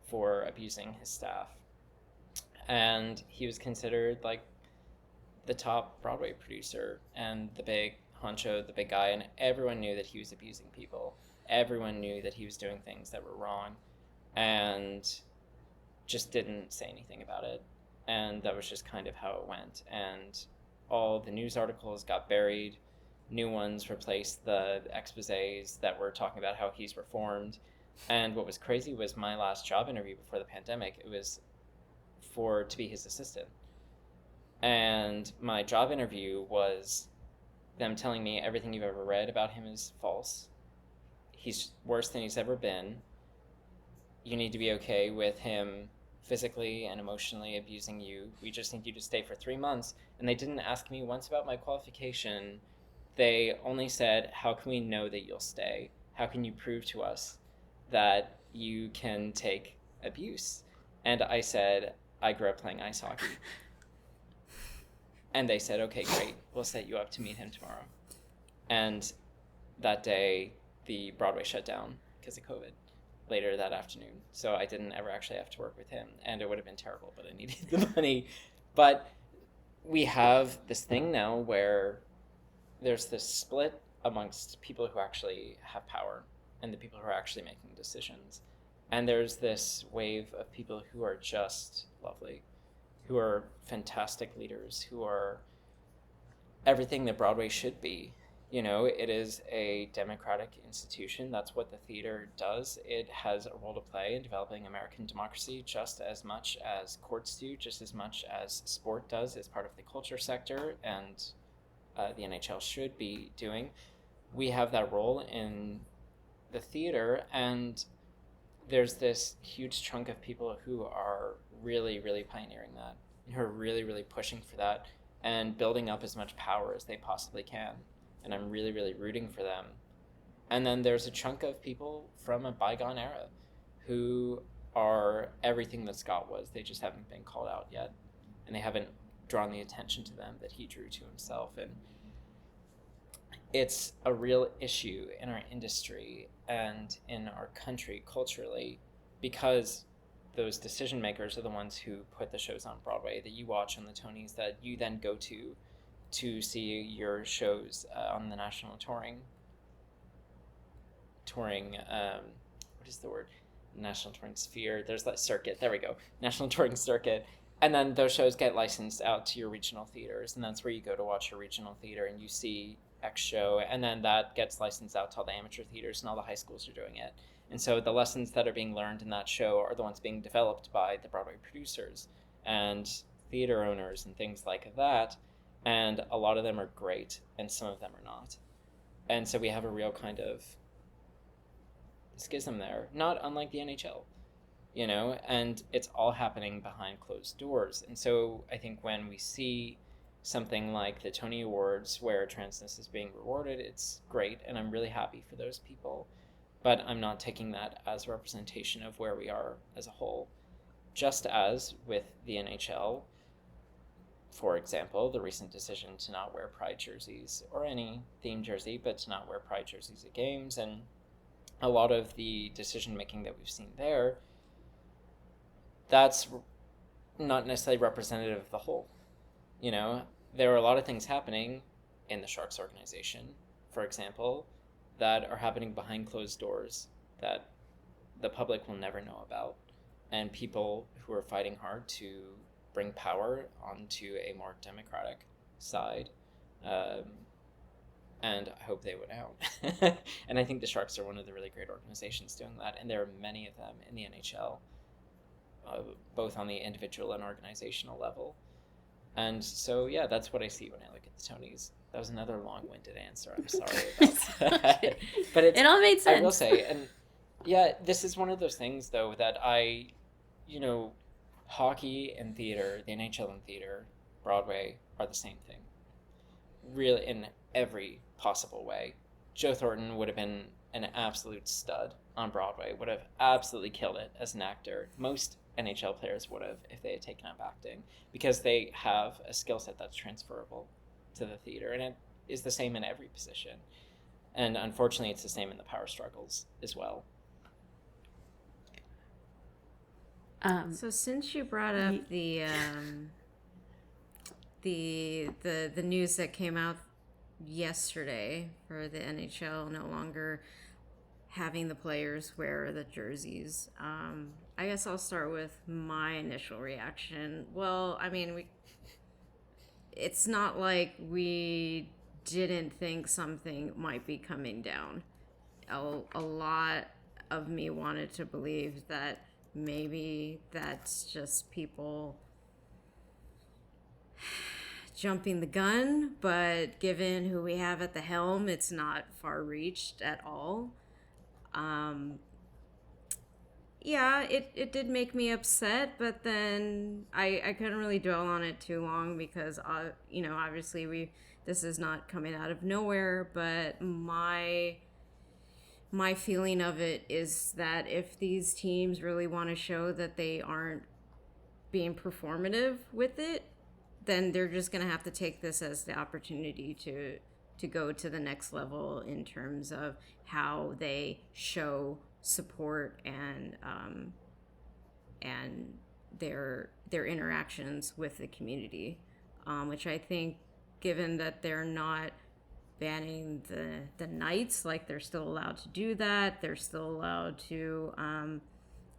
for abusing his staff, and he was considered like the top Broadway producer and the big honcho, the big guy, and everyone knew that he was abusing people. Everyone knew that he was doing things that were wrong, and just didn't say anything about it. And that was just kind of how it went. And all the news articles got buried. New ones replaced the exposés that were talking about how he's reformed. And what was crazy was my last job interview before the pandemic. It was to be his assistant. And my job interview was them telling me everything you've ever read about him is false. He's worse than he's ever been. You need to be okay with him physically and emotionally abusing you. We just need you to stay for 3 months. And they didn't ask me once about my qualification. They only said, how can we know that you'll stay? How can you prove to us that you can take abuse? And I said, I grew up playing ice hockey. And they said, okay, great. We'll set you up to meet him tomorrow. And that day, the Broadway shut down because of COVID later that afternoon. So I didn't ever actually have to work with him. And it would have been terrible, but I needed the money. But we have this thing now where there's this split amongst people who actually have power and the people who are actually making decisions. And there's this wave of people who are just lovely, who are fantastic leaders, who are everything that Broadway should be. You know, it is a democratic institution. That's what the theater does. It has a role to play in developing American democracy just as much as courts do, just as much as sport does as part of the culture sector, and the NHL should be doing. We have that role in the theater, and there's this huge chunk of people who are really, really pioneering that, who are really, really pushing for that and building up as much power as they possibly can. And I'm really, really rooting for them. And then there's a chunk of people from a bygone era who are everything that Scott was. They just haven't been called out yet. And they haven't drawn the attention to them that he drew to himself. And it's a real issue in our industry and in our country culturally, because those decision makers are the ones who put the shows on Broadway that you watch on the Tonys, that you then go to see your shows on the national touring, what is the word? National touring sphere. There's that circuit. There we go. National touring circuit. And then those shows get licensed out to your regional theaters, and that's where you go to watch your regional theater, and you see X show, and then that gets licensed out to all the amateur theaters, and all the high schools are doing it. And so the lessons that are being learned in that show are the ones being developed by the Broadway producers and theater owners and things like that. And a lot of them are great, and some of them are not. And so we have a real kind of schism there, not unlike the NHL, you know, and it's all happening behind closed doors. And so I think when we see something like the Tony Awards where transness is being rewarded, it's great, and I'm really happy for those people. But I'm not taking that as a representation of where we are as a whole. Just as with the NHL, for example, the recent decision to not wear pride jerseys, or any theme jersey, but to not wear pride jerseys at games, and a lot of the decision making that we've seen there, that's not necessarily representative of the whole. You know, there are a lot of things happening in the Sharks organization, for example, that are happening behind closed doors that the public will never know about, and people who are fighting hard to bring power onto a more democratic side. And I hope they win out. And I think the Sharks are one of the really great organizations doing that, and there are many of them in the NHL, both on the individual and organizational level. And so, yeah, that's what I see when I look at the Tonys. That was another long-winded answer. I'm sorry about that. But it all made sense. I will say, and yeah, this is one of those things, though, that hockey and theater, the NHL and theater, Broadway, are the same thing. Really, in every possible way. Joe Thornton would have been an absolute stud on Broadway, would have absolutely killed it as an actor. Most NHL players would have if they had taken up acting, because they have a skill set that's transferable to the theater, and it is the same in every position. And unfortunately, it's the same in the power struggles as well. So since you brought up the news that came out yesterday for the NHL no longer having the players wear the jerseys, I guess I'll start with my initial reaction. Well, I mean, it's not like we didn't think something might be coming down. A lot of me wanted to believe that maybe that's just people jumping the gun, but given who we have at the helm, it's not far-reached at all. Yeah, it did make me upset, but then I couldn't really dwell on it too long because, obviously this is not coming out of nowhere, but my feeling of it is that if these teams really want to show that they aren't being performative with it, then they're just going to have to take this as the opportunity to go to the next level in terms of how they show support and their interactions with the community, which I think, given that they're not banning the Knights, like they're still allowed to do that. They're still allowed to,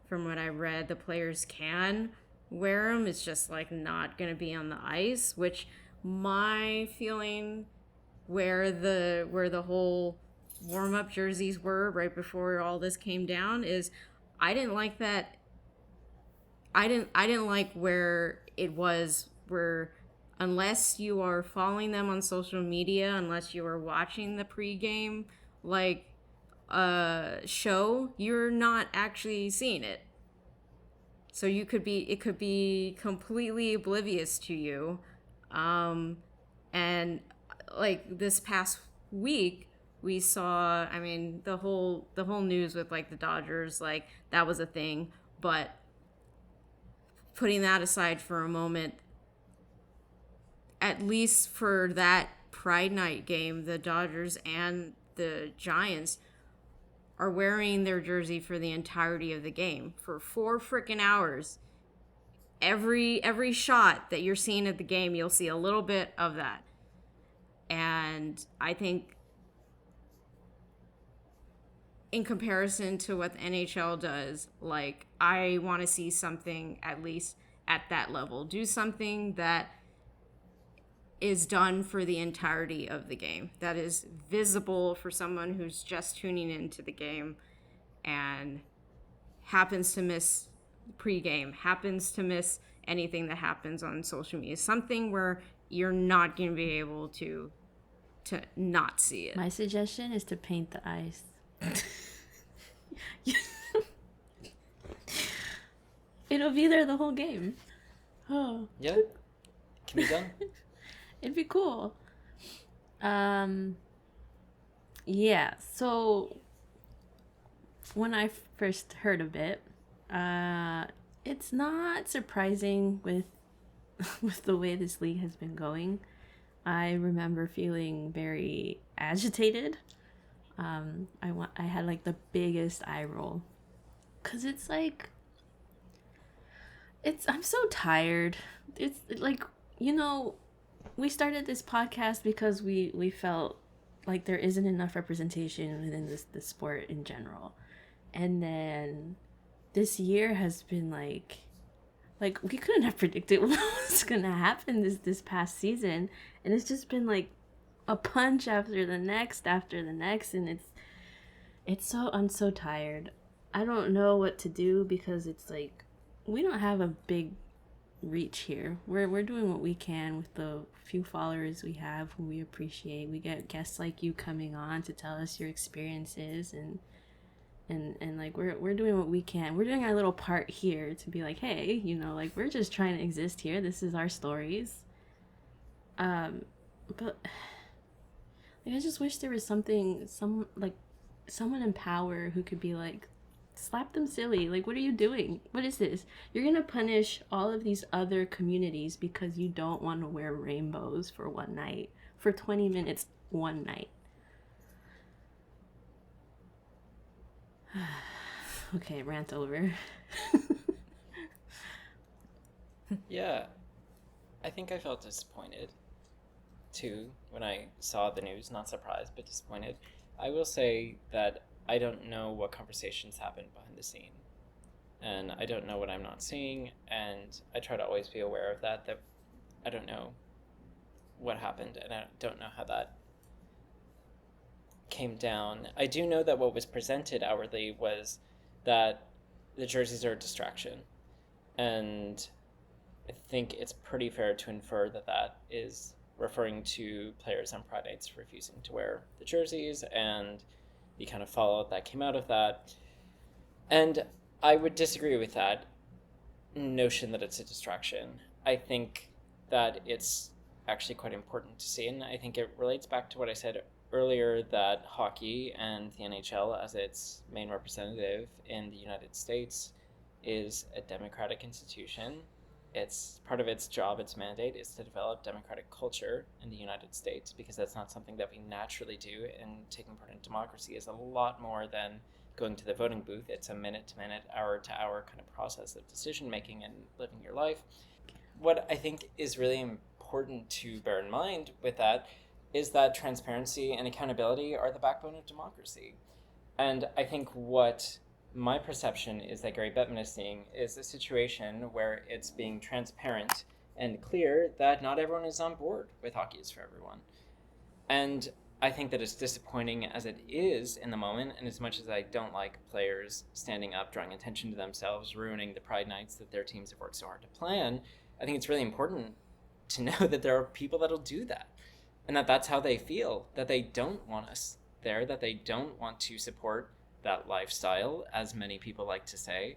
from what I read, the players can wear them. It's just like not going to be on the ice, which my feeling where the whole warm-up jerseys were right before all this came down is I didn't like that. I didn't like where it was, where unless you are following them on social media, unless you are watching the pregame show, you're not actually seeing it. So it could be completely oblivious to you. And like this past week, we saw, I mean, the whole news with like the Dodgers, like that was a thing. But putting that aside for a moment, at least for that Pride Night game, the Dodgers and the Giants are wearing their jersey for the entirety of the game for 4 freaking hours. Every shot that you're seeing at the game, you'll see a little bit of that. And I think in comparison to what the NHL does, like, I want to see something at least at that level. Do something that is done for the entirety of the game, that is visible for someone who's just tuning into the game and happens to miss pregame, happens to miss anything that happens on social media, something where you're not going to be able to not see it. My suggestion is to paint the ice. It'll be there the whole game. Oh. Yeah, can be done. It'd be cool. Yeah, so when I first heard of it, it's not surprising with the way this league has been going. I remember feeling very agitated I had like the biggest eye roll, cause it's like I'm so tired. It's like, you know, we started this podcast because we felt like there isn't enough representation within this sport in general, and then this year has been like we couldn't have predicted what was gonna happen this past season, and it's just been like a punch after the next, and it's so, I'm so tired. I don't know what to do because it's like we don't have a big reach here. We're doing what we can with the few followers we have who we appreciate. We get guests like you coming on to tell us your experiences, and like we're doing what we can. We're doing our little part here to be like, hey, you know, like we're just trying to exist here. This is our stories. But like I just wish there was someone in power who could be like, slap them silly. Like, what are you doing? What is this? You're gonna punish all of these other communities because you don't want to wear rainbows for one night, for 20 minutes one night. Okay, rant over. Yeah, I think I felt disappointed too when I saw the news. Not surprised, but disappointed. I will say that I don't know what conversations happen behind the scene, and I don't know what I'm not seeing, and I try to always be aware of that. That I don't know what happened, and I don't know how that came down. I do know that what was presented outwardly was that the jerseys are a distraction, and I think it's pretty fair to infer that that is referring to players on Pride nights refusing to wear the jerseys and the kind of fallout that came out of that. And I would disagree with that notion that it's a distraction. I think that it's actually quite important to see, and I think it relates back to what I said earlier, that hockey and the NHL, as its main representative in the United States, is a democratic institution. It's part of its job, its mandate is to develop democratic culture in the United States, because that's not something that we naturally do. And taking part in democracy is a lot more than going to the voting booth. It's a minute to minute, hour to hour kind of process of decision making and living your life. What I think is really important to bear in mind with that is that transparency and accountability are the backbone of democracy. And I think what my perception is that Gary Bettman is seeing is a situation where it's being transparent and clear that not everyone is on board with Hockey is for Everyone. And I think that it's disappointing as it is in the moment, and as much as I don't like players standing up, drawing attention to themselves, ruining the Pride nights that their teams have worked so hard to plan, I think it's really important to know that there are people that'll do that, and that that's how they feel, that they don't want us there, that they don't want to support that lifestyle, as many people like to say.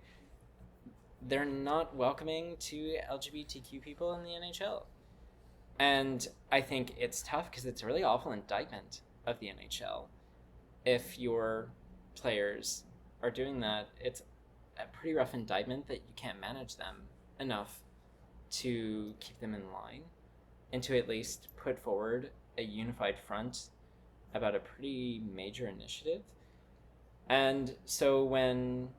They're not welcoming to LGBTQ people in the NHL. And I think it's tough because it's a really awful indictment of the NHL. If your players are doing that, it's a pretty rough indictment that you can't manage them enough to keep them in line, and to at least put forward a unified front about a pretty major initiative. And so when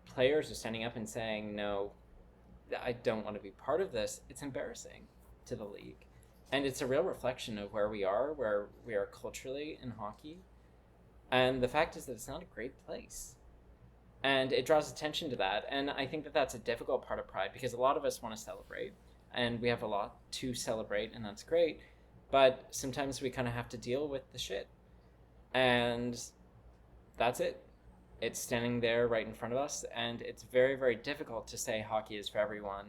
players are standing up and saying, no, I don't want to be part of this, it's embarrassing to the league. And it's a real reflection of where we are culturally in hockey. And the fact is that it's not a great place. And it draws attention to that. And I think that that's a difficult part of Pride, because a lot of us want to celebrate. And we have a lot to celebrate, and that's great. But sometimes we kind of have to deal with the shit. And that's it. It's standing there right in front of us, and it's very, very difficult to say hockey is for everyone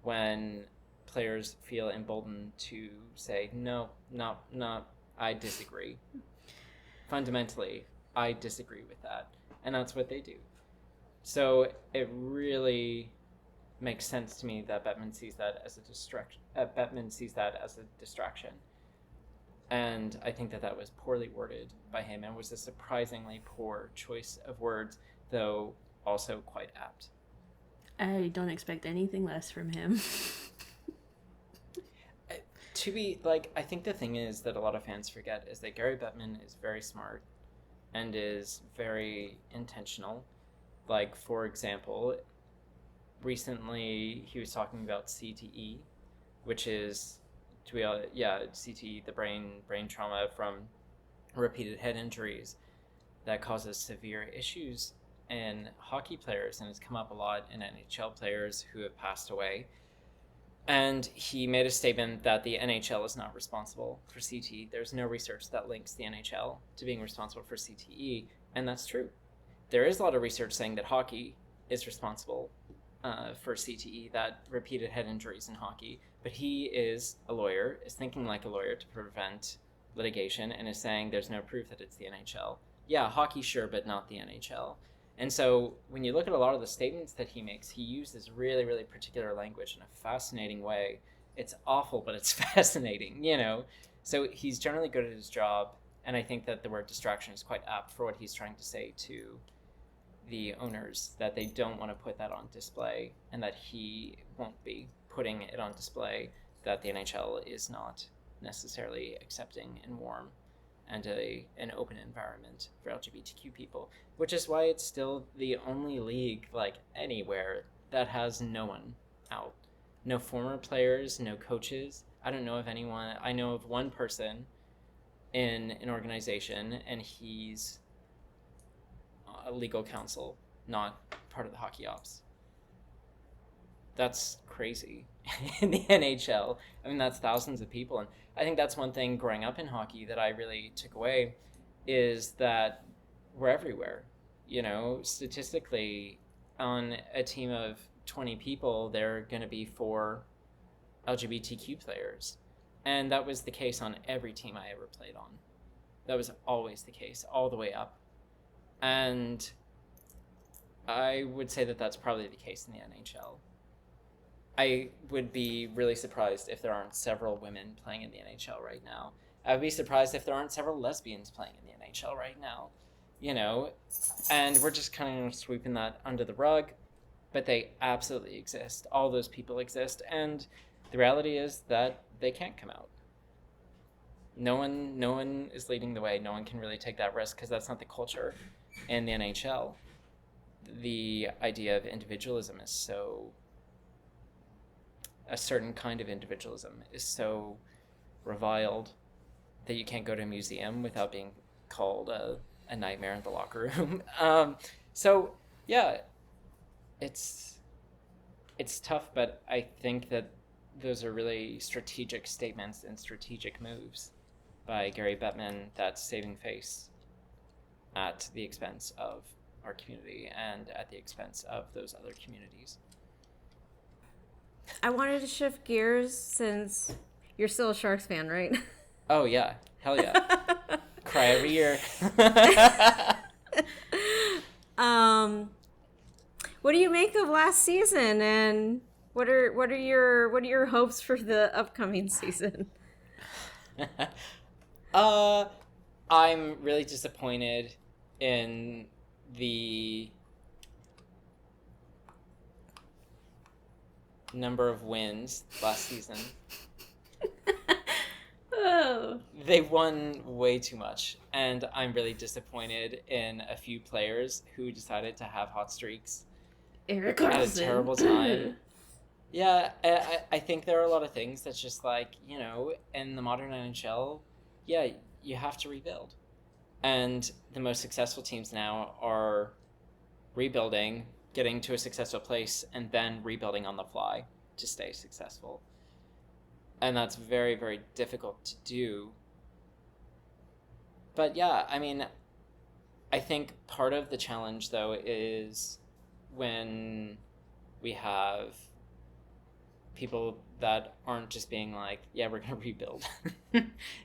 when players feel emboldened to say, no, I disagree. Fundamentally, I disagree with that. And that's what they do. So it really makes sense to me that Bettman sees that as a distraction. And I think that that was poorly worded by him, and was a surprisingly poor choice of words, though also quite apt. I don't expect anything less from him. I think the thing is that a lot of fans forget is that Gary Bettman is very smart, and is very intentional. Like, for example, recently he was talking about CTE, which is CTE, the brain trauma from repeated head injuries that causes severe issues in hockey players, and it's come up a lot in NHL players who have passed away. And he made a statement that the NHL is not responsible for CTE. There's no research that links the NHL to being responsible for CTE, and that's true. There is a lot of research saying that hockey is responsible for CTE, that repeated head injuries in hockey. But he is a lawyer, is thinking like a lawyer to prevent litigation, and is saying there's no proof that it's the NHL. Yeah, hockey, sure, but not the NHL. And so when you look at a lot of the statements that he makes, he uses really, really particular language in a fascinating way. It's awful, but it's fascinating, you know? So he's generally good at his job, and I think that the word distraction is quite apt for what he's trying to say to the owners, that they don't want to put that on display, and that he won't be putting it on display, that the NHL is not necessarily accepting and warm and an open environment for LGBTQ people, which is why it's still the only league, like, anywhere that has no one out. No former players, no coaches. I don't know of anyone. I know of one person in an organization, and he's a legal counsel, not part of the hockey ops. That's crazy. In the NHL, I mean, that's thousands of people. And I think that's one thing growing up in hockey that I really took away, is that we're everywhere. You know, statistically, on a team of 20 people, there are going to be 4 LGBTQ players. And that was the case on every team I ever played on. That was always the case, all the way up. And I would say that that's probably the case in the NHL. I would be really surprised if there aren't several women playing in the NHL right now. I would be surprised if there aren't several lesbians playing in the NHL right now. You know, and we're just kind of sweeping that under the rug, but they absolutely exist. All those people exist, and the reality is that they can't come out. No one is leading the way. No one can really take that risk, because that's not the culture in the NHL. The idea of individualism is so... a certain kind of individualism is so reviled that you can't go to a museum without being called a nightmare in the locker room. So yeah, it's tough, but I think that those are really strategic statements and strategic moves by Gary Bettman that's saving face at the expense of our community and at the expense of those other communities. I wanted to shift gears since you're still a Sharks fan, right? Oh yeah, hell yeah. Cry every year. What do you make of last season, and what are your hopes for the upcoming season? I'm really disappointed in the number of wins last season. Oh. They won way too much, and I'm really disappointed in a few players who decided to have hot streaks Eric at a Carlson. terrible time. Yeah, I think there are a lot of things that's just like, you know, in the modern NHL, yeah, you have to rebuild. And the most successful teams now are rebuilding, getting to a successful place, and then rebuilding on the fly to stay successful. And that's very, very difficult to do. But yeah, I mean, I think part of the challenge, though, is when we have people that aren't just being like, yeah, we're going to rebuild.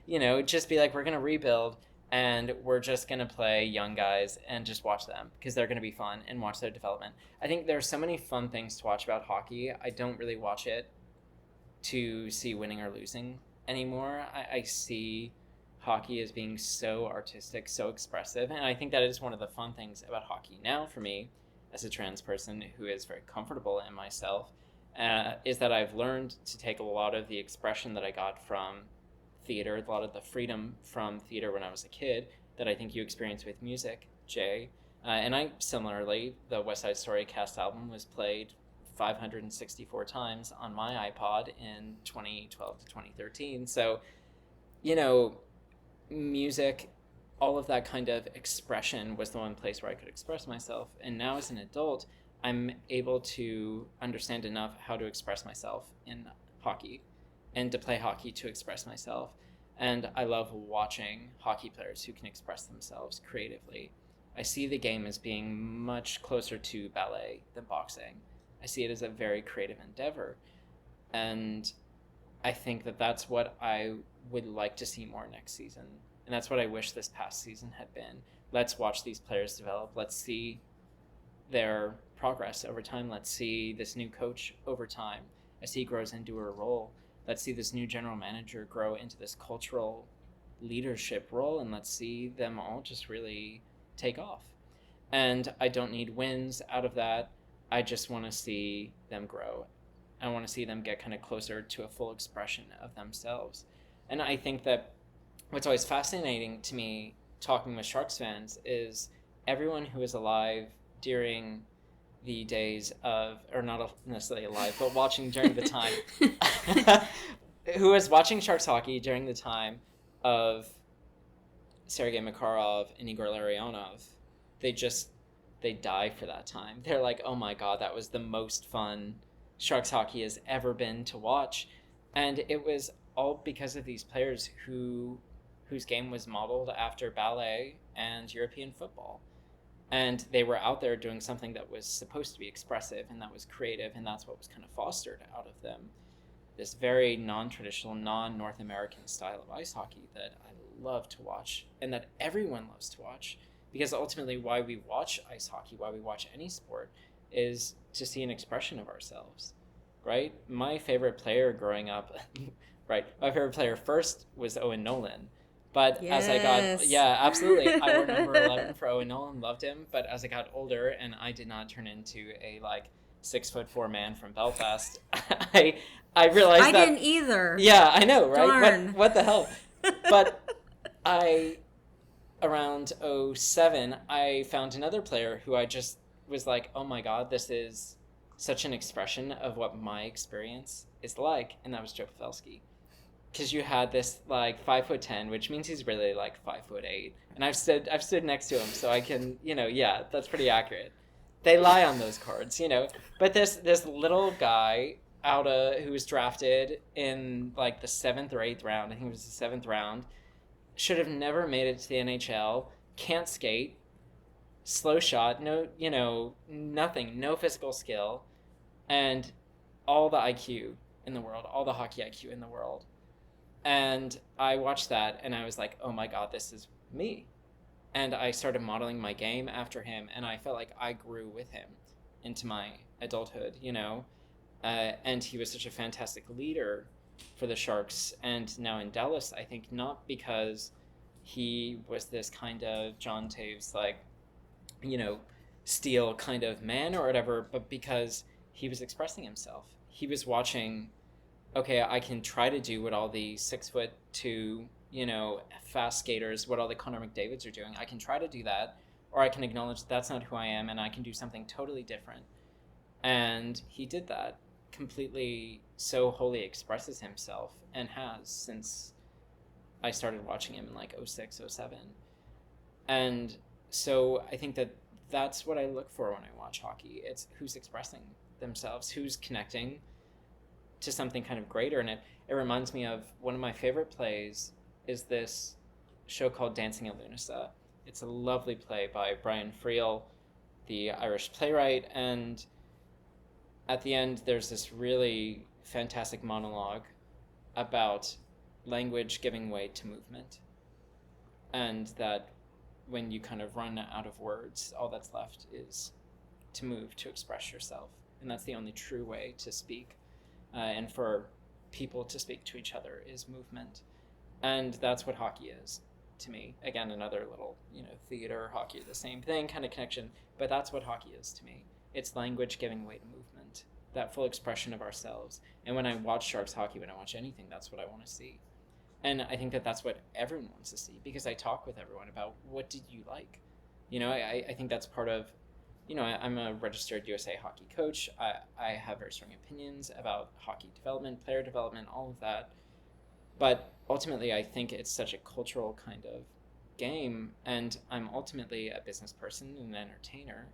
You know, just be like, we're going to rebuild, and we're just going to play young guys and just watch them because they're going to be fun and watch their development. I think there's so many fun things to watch about hockey. I don't really watch it to see winning or losing anymore. I see hockey as being so artistic, so expressive, and I think that is one of the fun things about hockey now for me as a trans person who is very comfortable in myself, is that I've learned to take a lot of the expression that I got from theater, a lot of the freedom from theater when I was a kid, that I think you experience with music, Jay. And I similarly, the West Side Story cast album was played 564 times on my iPod in 2012 to 2013. So, you know, music, all of that kind of expression was the one place where I could express myself. And now as an adult, I'm able to understand enough how to express myself in hockey and to play hockey to express myself. And I love watching hockey players who can express themselves creatively. I see the game as being much closer to ballet than boxing. I see it as a very creative endeavor. And I think that that's what I would like to see more next season. And that's what I wish this past season had been. Let's watch these players develop. Let's see their progress over time. Let's see this new coach over time as he grows into a role. Let's see this new general manager grow into this cultural leadership role, and let's see them all just really take off. And I don't need wins out of that. I just want to see them grow. I want to see them get kind of closer to a full expression of themselves. And I think that what's always fascinating to me talking with Sharks fans is everyone who is alive during the days of, or not necessarily alive, but watching during the time, who was watching Sharks hockey during the time of Sergei Makarov and Igor Larionov. They die for that time. They're like, oh my God, that was the most fun Sharks hockey has ever been to watch. And it was all because of these players whose game was modeled after ballet and European football. And they were out there doing something that was supposed to be expressive and that was creative, and that's what was kind of fostered out of them. This very non-traditional, non-North American style of ice hockey that I love to watch and that everyone loves to watch. Because ultimately why we watch ice hockey, why we watch any sport, is to see an expression of ourselves, right? My favorite player growing up, right, my favorite player first was Owen Nolan. But yes. As I got, yeah, absolutely. I wore number 11 for Owen Nolan, loved him. But as I got older and I did not turn into a 6'4" man from Belfast, I realized I didn't either. Yeah, I know, right? Darn. What the hell? But around 07, I found another player who I just was like, oh my God, this is such an expression of what my experience is like. And that was Joe Pavelski. Because you had this 5'10", which means he's really 5'8", and I've stood next to him, so I can, yeah, that's pretty accurate. They lie on those cards, But this little guy who was drafted in the 7th or 8th round, I think it was the 7th round, should have never made it to the NHL. Can't skate, slow shot, no, nothing, no physical skill, and all the IQ in the world, all the hockey IQ in the world. And I watched that and I was like, oh my God, this is me. And I started modeling my game after him, and I felt like I grew with him into my adulthood, and he was such a fantastic leader for the Sharks. And now in Dallas, I think not because he was this kind of John Taves, steel kind of man or whatever, but because he was expressing himself. He was watching, okay, I can try to do what all the 6'2", fast skaters, what all the Connor McDavids are doing. I can try to do that, or I can acknowledge that's not who I am, and I can do something totally different. And he did that completely, so wholly expresses himself, and has since I started watching him in 06, 07. And so I think that that's what I look for when I watch hockey. It's who's expressing themselves, who's connecting to something kind of greater. And it reminds me of one of my favorite plays is this show called Dancing at Lunasa. It's a lovely play by Brian Friel, the Irish playwright, and at the end there's this really fantastic monologue about language giving way to movement, and that when you kind of run out of words, all that's left is to move, to express yourself, and that's the only true way to speak. And for people to speak to each other is movement. And that's what hockey is to me. Again, another little, theater, hockey, the same thing kind of connection. But that's what hockey is to me. It's language giving way to movement, that full expression of ourselves. And when I watch Sharks hockey, when I watch anything, that's what I want to see. And I think that that's what everyone wants to see, because I talk with everyone about what did you like. I think that's part of, I'm a registered USA hockey coach. I have very strong opinions about hockey development, player development, all of that. But ultimately, I think it's such a cultural kind of game, and I'm ultimately a business person and an entertainer.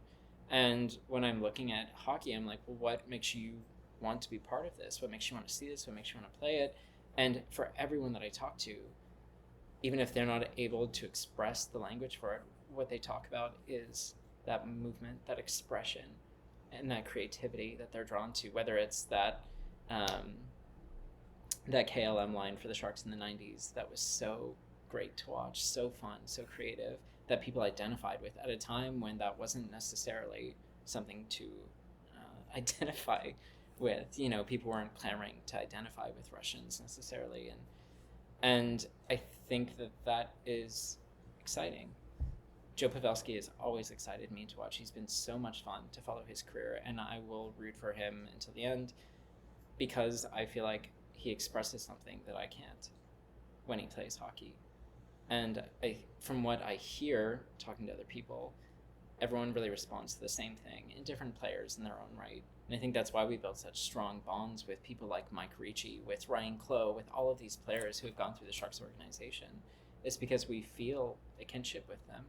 And when I'm looking at hockey, I'm like, well, what makes you want to be part of this? What makes you want to see this? What makes you want to play it? And for everyone that I talk to, even if they're not able to express the language for it, what they talk about is that movement, that expression, and that creativity that they're drawn to, whether it's that KLM line for the Sharks in the 90s that was so great to watch, so fun, so creative, that people identified with at a time when that wasn't necessarily something to identify with. People weren't clamoring to identify with Russians necessarily, and I think that is exciting. Joe Pavelski has always excited me to watch. He's been so much fun to follow his career, and I will root for him until the end, because I feel like he expresses something that I can't when he plays hockey. And from what I hear talking to other people, everyone really responds to the same thing in different players in their own right. And I think that's why we built such strong bonds with people like Mike Ricci, with Ryan Clough, with all of these players who have gone through the Sharks organization. It's because we feel a kinship with them,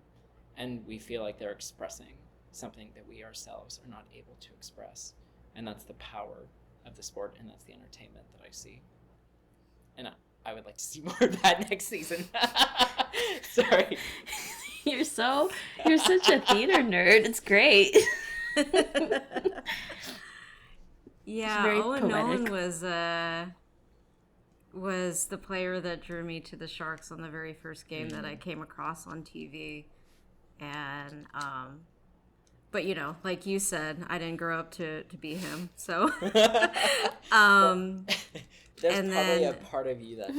and we feel like they're expressing something that we ourselves are not able to express. And that's the power of the sport, and that's the entertainment that I see. And I would like to see more of that next season. Sorry. You're such a theater nerd. It's great. Yeah, very Owen Nolan poetic. was the player that drew me to the Sharks on the very first game that I came across on TV. And but like you said, I didn't grow up to be him. So there's and probably then a part of you that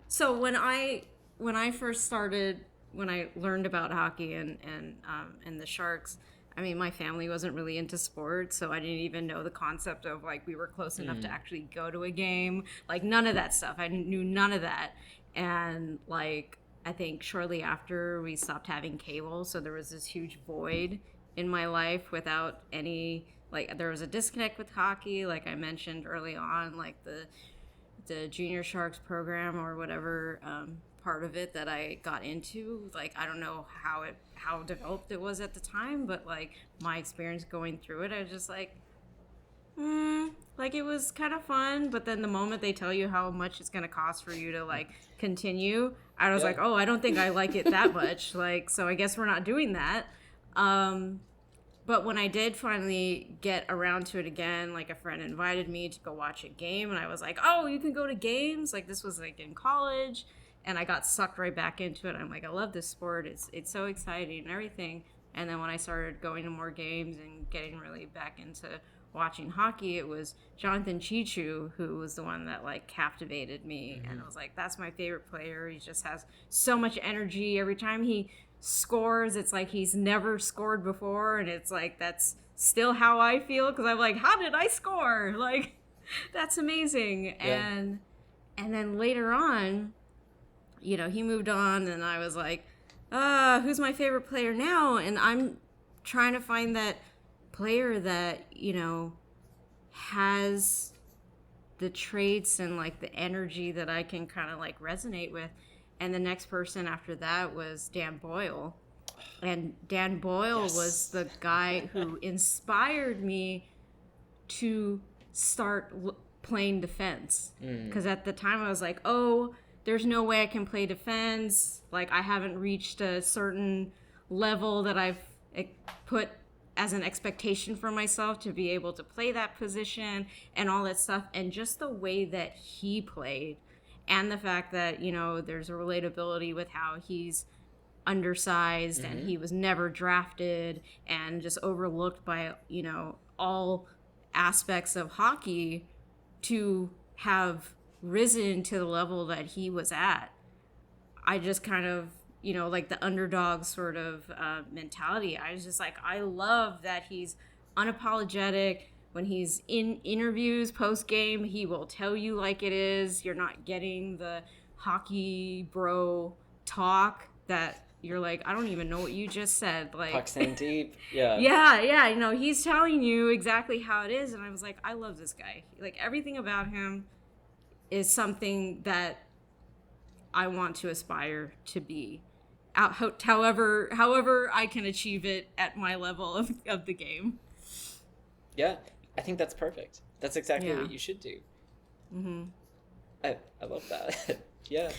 So when I first started, when I learned about hockey and the Sharks, I mean, my family wasn't really into sports, so I didn't even know the concept of, like, we were close enough to actually go to a game. Like, none of that stuff. I knew none of that. And, like, I think shortly after we stopped having cable, so there was this huge void in my life without any, like, there was a disconnect with hockey, like I mentioned early on, like the Junior Sharks program or whatever part of it that I got into. Like, I don't know how developed it was at the time, but like my experience going through it, I was just like, like, it was kind of fun. But then the moment they tell you how much it's going to cost for you to like continue, I was like, oh, I don't think I like it that much. Like, so I guess we're not doing that. But when I did finally get around to it again, like, a friend invited me to go watch a game, and I was like, oh, you can go to games? Like, this was like in college, and I got sucked right back into it. I'm like, I love this sport. It's so exciting and everything. And then when I started going to more games and getting really back into watching hockey, it was Jonathan Chichu who was the one that like captivated me. And I was like, that's my favorite player. He just has so much energy. Every time he scores, it's like he's never scored before, and it's like that's still how I feel, because I'm like, how did I score? Like, that's amazing. And then later on, he moved on, and I was like, who's my favorite player now? And I'm trying to find that player that has the traits and like the energy that I can kind of like resonate with. And the next person after that was Dan Boyle. And Dan Boyle was the guy who inspired me to start playing defense. Because at the time I was like, oh, there's no way I can play defense. Like, I haven't reached a certain level that I've put as an expectation for myself to be able to play that position and all that stuff. And just the way that he played, and the fact that, there's a relatability with how he's undersized and he was never drafted and just overlooked by, all aspects of hockey, to have risen to the level that he was at. I just kind of, like the underdog sort of mentality. I was just like, I love that he's unapologetic, when he's in interviews post game, he will tell you like it is. You're not getting the hockey bro talk that you're like, I don't even know what you just said. Like, Pucks in deep. Yeah. yeah, he's telling you exactly how it is. And I was like, I love this guy. Like, everything about him is something that I want to aspire to be. However I can achieve it at my level of the game. Yeah. I think that's perfect. That's exactly Yeah. what you should do. Mm-hmm. I love that. Yeah.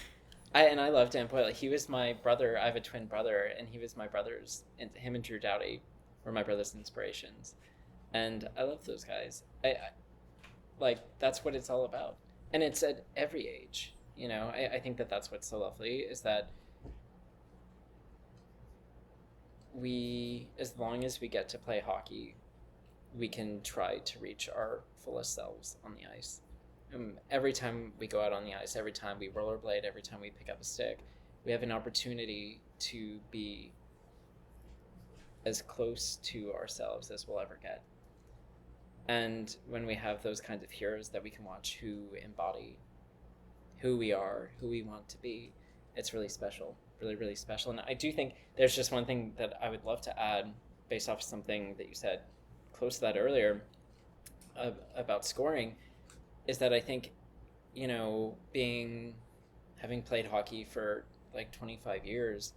I love Dan Boyle. He was my brother. I have a twin brother, and he was my brother's. And him and Drew Doughty were my brother's inspirations, and I love those guys. I like that's what it's all about, and it's at every age. You know, I think that that's what's so lovely is that we, as long as we get to play hockey, we can try to reach our fullest selves on the ice. Every time we go out on the ice, every time we rollerblade, every time we pick up a stick, we have an opportunity to be as close to ourselves as we'll ever get. And when we have those kinds of heroes that we can watch who embody who we are, who we want to be, it's really special, really, really special. And I do think there's just one thing that I would love to add based off something that you said close to that earlier about scoring, is that I think, you know, having played hockey for like 25 years,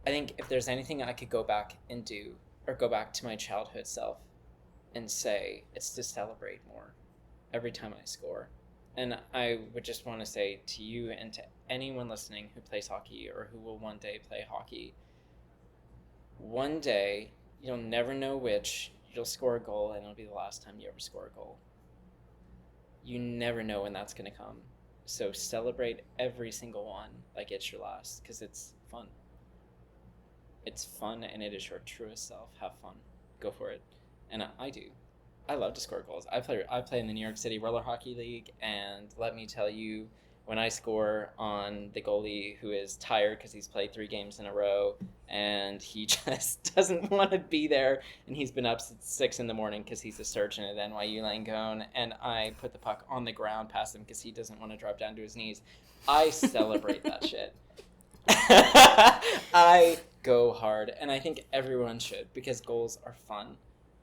I think if there's anything I could go back and do, or go back to my childhood self and say, it's to celebrate more every time I score. And I would just want to say to you and to anyone listening who plays hockey or who will one day play hockey, one day, you'll never know which, you'll score a goal and it'll be the last time you ever score a goal. You never know when that's going to come. So celebrate every single one like it's your last, because it's fun. It's fun and it is your truest self. Have fun. Go for it. And I do. I love to score goals. I play in the New York City Roller Hockey League, and let me tell you, when I score on the goalie who is tired because he's played 3 games in a row and he just doesn't want to be there, and he's been up since 6 in the morning because he's a surgeon at NYU Langone, and I put the puck on the ground past him because he doesn't want to drop down to his knees, I celebrate that shit. I go hard, and I think everyone should, because goals are fun.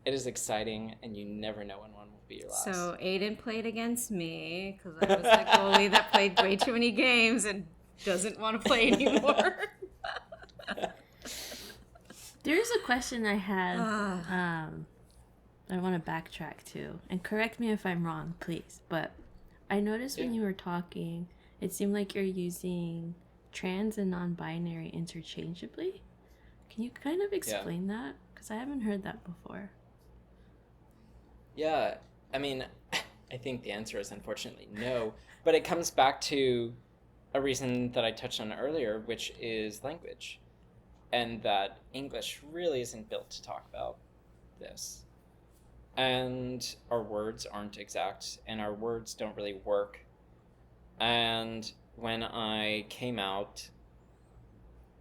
It is exciting, and you never know when one will be your last. So Aidan played against me because I was the goalie that played way too many games and doesn't want to play anymore. There's a question I had. I want to backtrack to, and correct me if I'm wrong, please. But I noticed when you were talking, it seemed like you're using trans and non-binary interchangeably. Can you kind of explain that? Because I haven't heard that before. Yeah, I mean, I think the answer is unfortunately no, but it comes back to a reason that I touched on earlier, which is language, and that English really isn't built to talk about this. And our words aren't exact, and our words don't really work. And when I came out,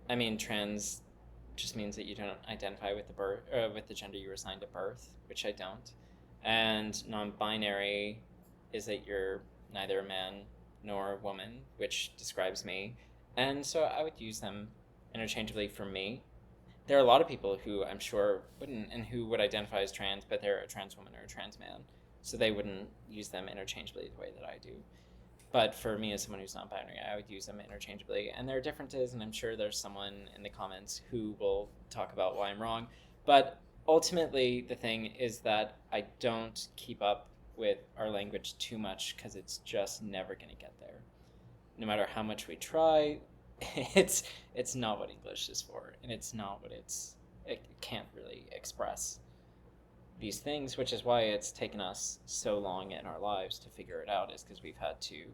I mean, trans just means that you don't identify with with the gender you were assigned at birth, which I don't. And non-binary is that you're neither a man nor a woman, which describes me. And so I would use them interchangeably for me. There are a lot of people who I'm sure wouldn't, and who would identify as trans, but they're a trans woman or a trans man. So they wouldn't use them interchangeably the way that I do. But for me, as someone who's non-binary, I would use them interchangeably. And there are differences, and I'm sure there's someone in the comments who will talk about why I'm wrong. But ultimately, the thing is that I don't keep up with our language too much because it's just never going to get there. No matter how much we try, it's not what English is for, and it's not what it can't really express these things, which is why it's taken us so long in our lives to figure it out, is because we've had to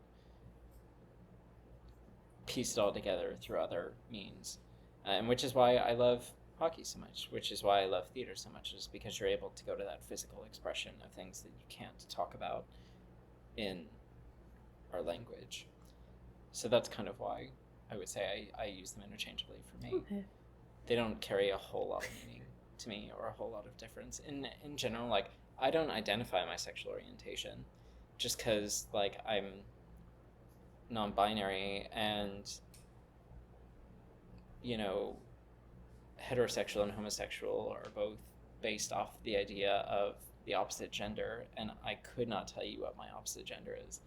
piece it all together through other means, and which is why I love hockey so much, which is why I love theater so much, is because you're able to go to that physical expression of things that you can't talk about in our language. So that's kind of why I would say I use them interchangeably for me. Okay. They don't carry a whole lot of meaning to me, or a whole lot of difference. In general, like, I don't identify my sexual orientation just because, like, I'm non-binary and, you know, heterosexual and homosexual are both based off the idea of the opposite gender, and I could not tell you what my opposite gender is.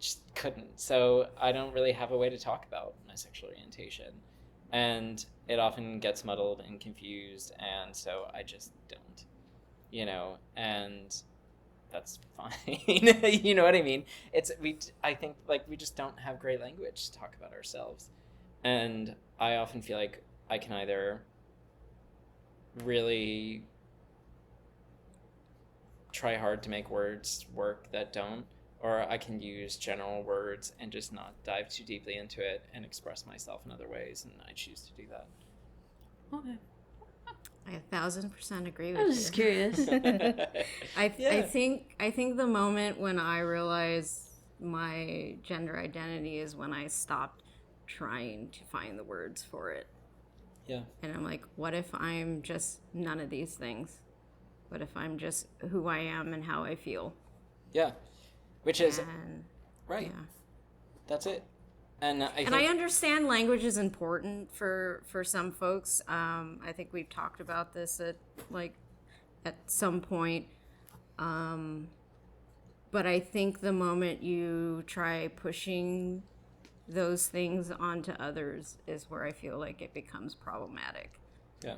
Just couldn't. So I don't really have a way to talk about my sexual orientation. And it often gets muddled and confused, and so I just don't, and that's fine. You know what I mean? I think, like, we just don't have great language to talk about ourselves. And I often feel like I can either really try hard to make words work that don't, or I can use general words and just not dive too deeply into it and express myself in other ways, and I choose to do that. Okay. I 1,000% agree with you. I was just curious. I think the moment when I realized my gender identity is when I stopped trying to find the words for it. Yeah. And I'm like, what if I'm just none of these things? What if I'm just who I am and how I feel? Yeah. Which is right. Yeah. That's it. And I understand language is important for some folks. I think we've talked about this at some point. But I think the moment you try pushing those things onto others is where I feel like it becomes problematic. Yeah.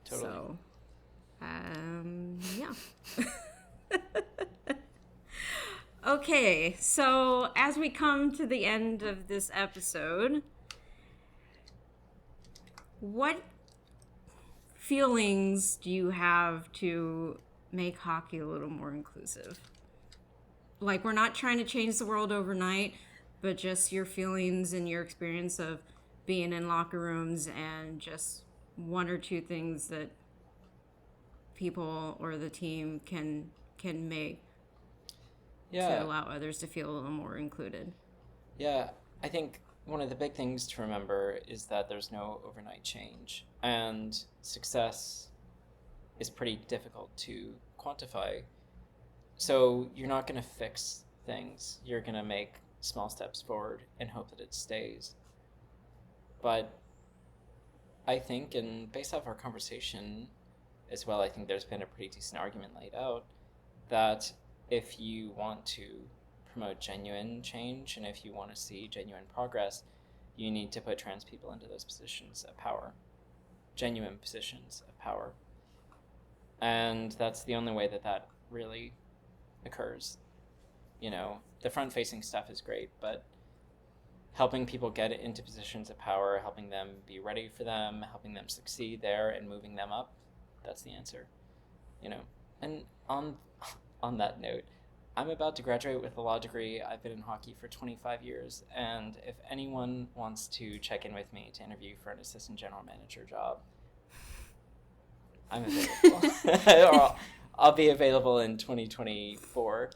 Totally. So, yeah. Okay, so as we come to the end of this episode, what feelings do you have to make hockey a little more inclusive? Like, we're not trying to change the world overnight, but just your feelings and your experience of being in locker rooms and just one or two things that people or the team can make to allow others to feel a little more included. Yeah, I think one of the big things to remember is that there's no overnight change, and success is pretty difficult to quantify. So you're not going to fix things. You're going to make small steps forward and hope that it stays. But I think, and based off our conversation as well, I think there's been a pretty decent argument laid out that if you want to promote genuine change and if you want to see genuine progress, you need to put trans people into those positions of power, genuine positions of power. And that's the only way that really occurs. The front-facing stuff is great, but helping people get into positions of power, helping them be ready for them, helping them succeed there and moving them up, that's the answer. And on that note, I'm about to graduate with a law degree. I've been in hockey for 25 years, and if anyone wants to check in with me to interview for an assistant general manager job, I'm available. Or I'll be available in 2024.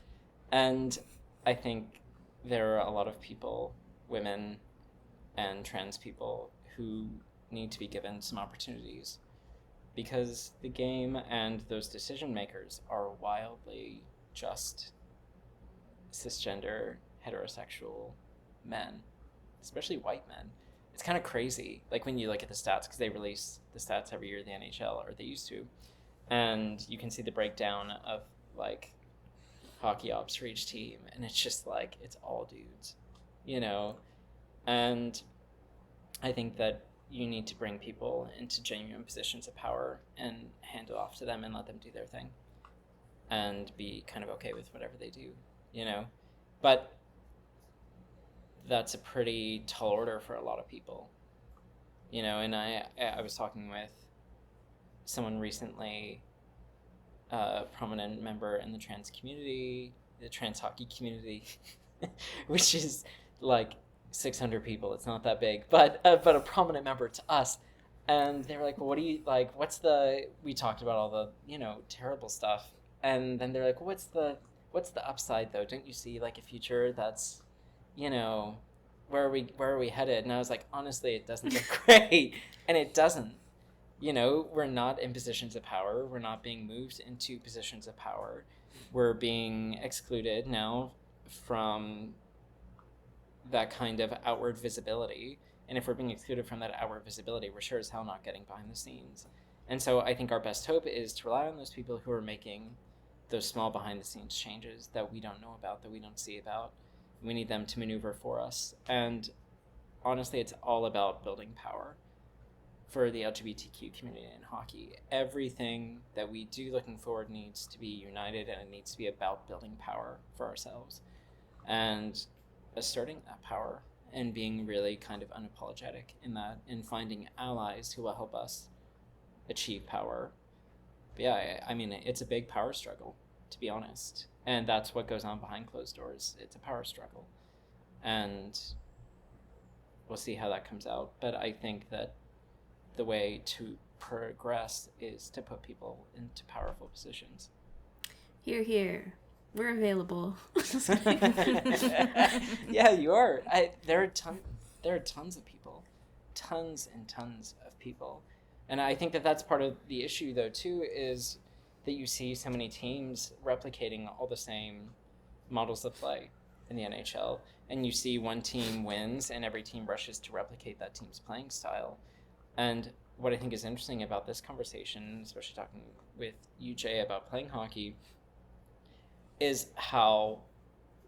And I think there are a lot of people, women and trans people, who need to be given some opportunities, because the game and those decision makers are wildly just cisgender, heterosexual men, especially white men. It's kind of crazy, like when you look at the stats, because they release the stats every year, the NHL, or they used to, and you can see the breakdown of like hockey ops for each team, and it's just like, it's all dudes, and I think that you need to bring people into genuine positions of power and hand it off to them and let them do their thing and be kind of okay with whatever they do, But that's a pretty tall order for a lot of people, and I was talking with someone recently, a prominent member in the trans community, the trans hockey community, which is like 600 people. It's not that big, but a prominent member to us. And they were like, well, what do you like? We talked about all the terrible stuff, and then they're like, well, what's the upside though? Don't you see like a future that's, where are we headed? And I was like, honestly, it doesn't look great, and it doesn't. we're not in positions of power. We're not being moved into positions of power. We're being excluded now from that kind of outward visibility. And if we're being excluded from that outward visibility, we're sure as hell not getting behind the scenes. And so I think our best hope is to rely on those people who are making those small behind the scenes changes that we don't know about, that we don't see about. We need them to maneuver for us. And honestly, it's all about building power for the LGBTQ community in hockey. Everything that we do looking forward needs to be united, and it needs to be about building power for ourselves and asserting that power and being really kind of unapologetic in that, and finding allies who will help us achieve power. But yeah, I mean, it's a big power struggle, to be honest. And that's what goes on behind closed doors. It's a power struggle. And we'll see how that comes out. But I think that the way to progress is to put people into powerful positions. Hear, hear. We're available. Yeah, you are. There are tons of people, tons and tons of people, and I think that that's part of the issue, though, too, is that you see so many teams replicating all the same models of play in the NHL, and you see one team wins, and every team rushes to replicate that team's playing style. And what I think is interesting about this conversation, especially talking with you, Jay, about playing hockey, is how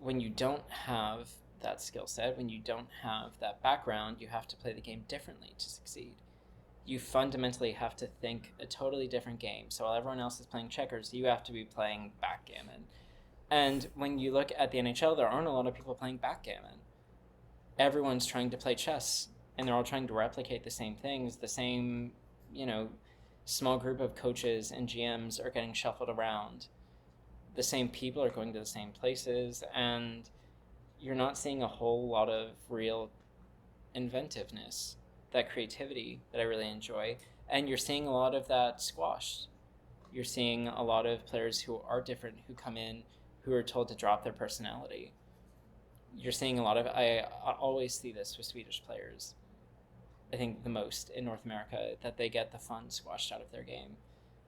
when you don't have that skill set, when you don't have that background, you have to play the game differently to succeed. You fundamentally have to think a totally different game. So while everyone else is playing checkers, you have to be playing backgammon. And when you look at the NHL, there aren't a lot of people playing backgammon. Everyone's trying to play chess, and they're all trying to replicate the same things. The same, small group of coaches and GMs are getting shuffled around. The same people are going to the same places, and you're not seeing a whole lot of real inventiveness, that creativity that I really enjoy. And you're seeing a lot of that squashed. You're seeing a lot of players who are different, who come in, who are told to drop their personality. You're seeing a lot of, I always see this with Swedish players, I think the most in North America, that they get the fun squashed out of their game.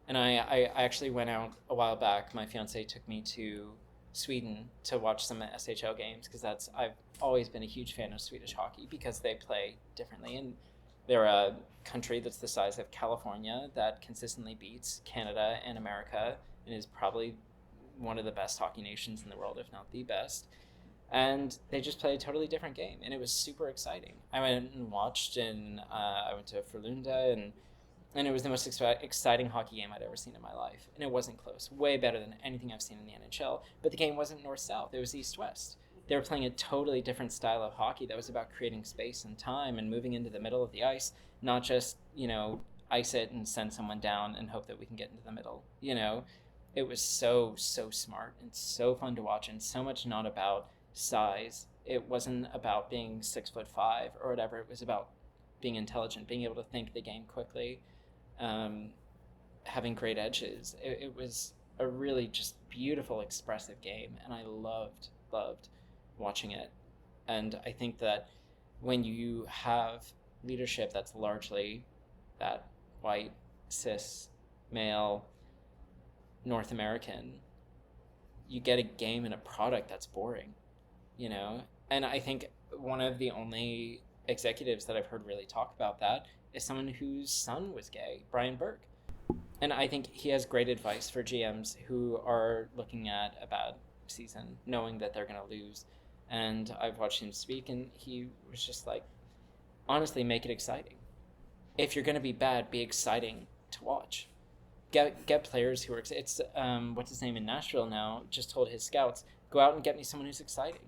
And I actually went out a while back. My fiance took me to Sweden to watch some SHL games, because I've always been a huge fan of Swedish hockey because they play differently. And they're a country that's the size of California that consistently beats Canada and America, and is probably one of the best hockey nations in the world, if not the best. And they just play a totally different game, and it was super exciting. I went and watched, and I went to Frölunda, and it was the most exciting hockey game I'd ever seen in my life. And it wasn't close. Way better than anything I've seen in the NHL. But the game wasn't north-south. It was east-west. They were playing a totally different style of hockey that was about creating space and time and moving into the middle of the ice, not just, ice it and send someone down and hope that we can get into the middle. It was so smart and so fun to watch, and so much not about size. It wasn't about being 6'5" or whatever. It was about being intelligent, being able to think the game quickly, having great edges. It was a really just beautiful, expressive game, and I loved watching it. And I think that when you have leadership that's largely that white, cis, male, North American, you get a game and a product that's boring, And I think one of the only executives that I've heard really talk about that is someone whose son was gay, Brian Burke. And I think he has great advice for GMs who are looking at a bad season, knowing that they're going to lose. And I've watched him speak, and he was just like, honestly, make it exciting. If you're going to be bad, be exciting to watch. Get players who are, it's, what's his name in Nashville now, just told his scouts, go out and get me someone who's exciting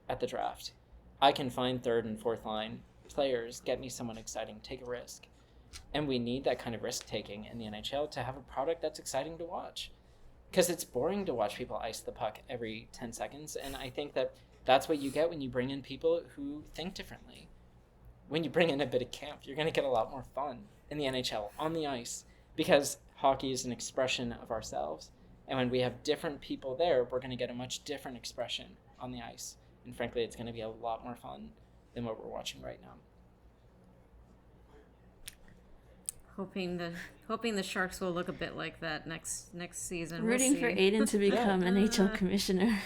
at the draft. I can find third and fourth line players, get me someone exciting, take a risk. And we need that kind of risk taking in the NHL to have a product that's exciting to watch. Because it's boring to watch people ice the puck every 10 seconds. And I think that that's what you get when you bring in people who think differently. When you bring in a bit of camp, you're going to get a lot more fun in the NHL on the ice, because hockey is an expression of ourselves. And when we have different people there, we're going to get a much different expression on the ice. And frankly, it's going to be a lot more fun than what we're watching right now. hoping the Sharks will look a bit like that next season. Rooting for Aidan to become NHL commissioner.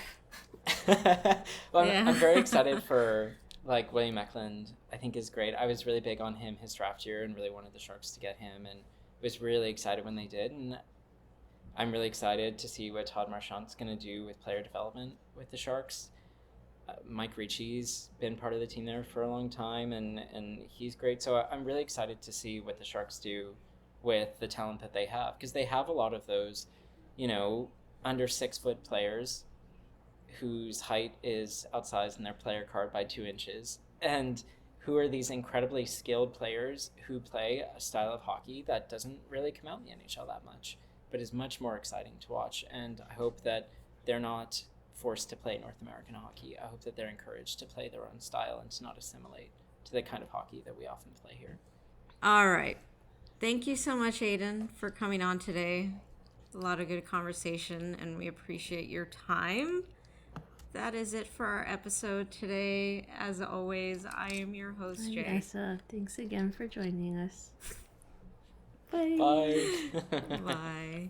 Well, Yeah. I'm very excited for like William Eklund. I think is great. I was really big on him his draft year and really wanted the Sharks to get him, and was really excited when they did. And I'm really excited to see what Todd Marchand's going to do with player development with the Sharks. Mike Ricci's been part of the team there for a long time, and he's great. So I'm really excited to see what the Sharks do with the talent that they have, because they have a lot of those, under 6 foot players whose height is outsized in their player card by 2 inches, and who are these incredibly skilled players who play a style of hockey that doesn't really come out in the NHL that much, but is much more exciting to watch. And I hope that they're not forced to play North American hockey. I hope that they're encouraged to play their own style and to not assimilate to the kind of hockey that we often play here. All right. Thank you so much, Aidan, for coming on today. It's a lot of good conversation, and we appreciate your time. That is it for our episode today. As always, I am your host, Jay. Essa, thanks again for joining us. Bye. Bye. Bye.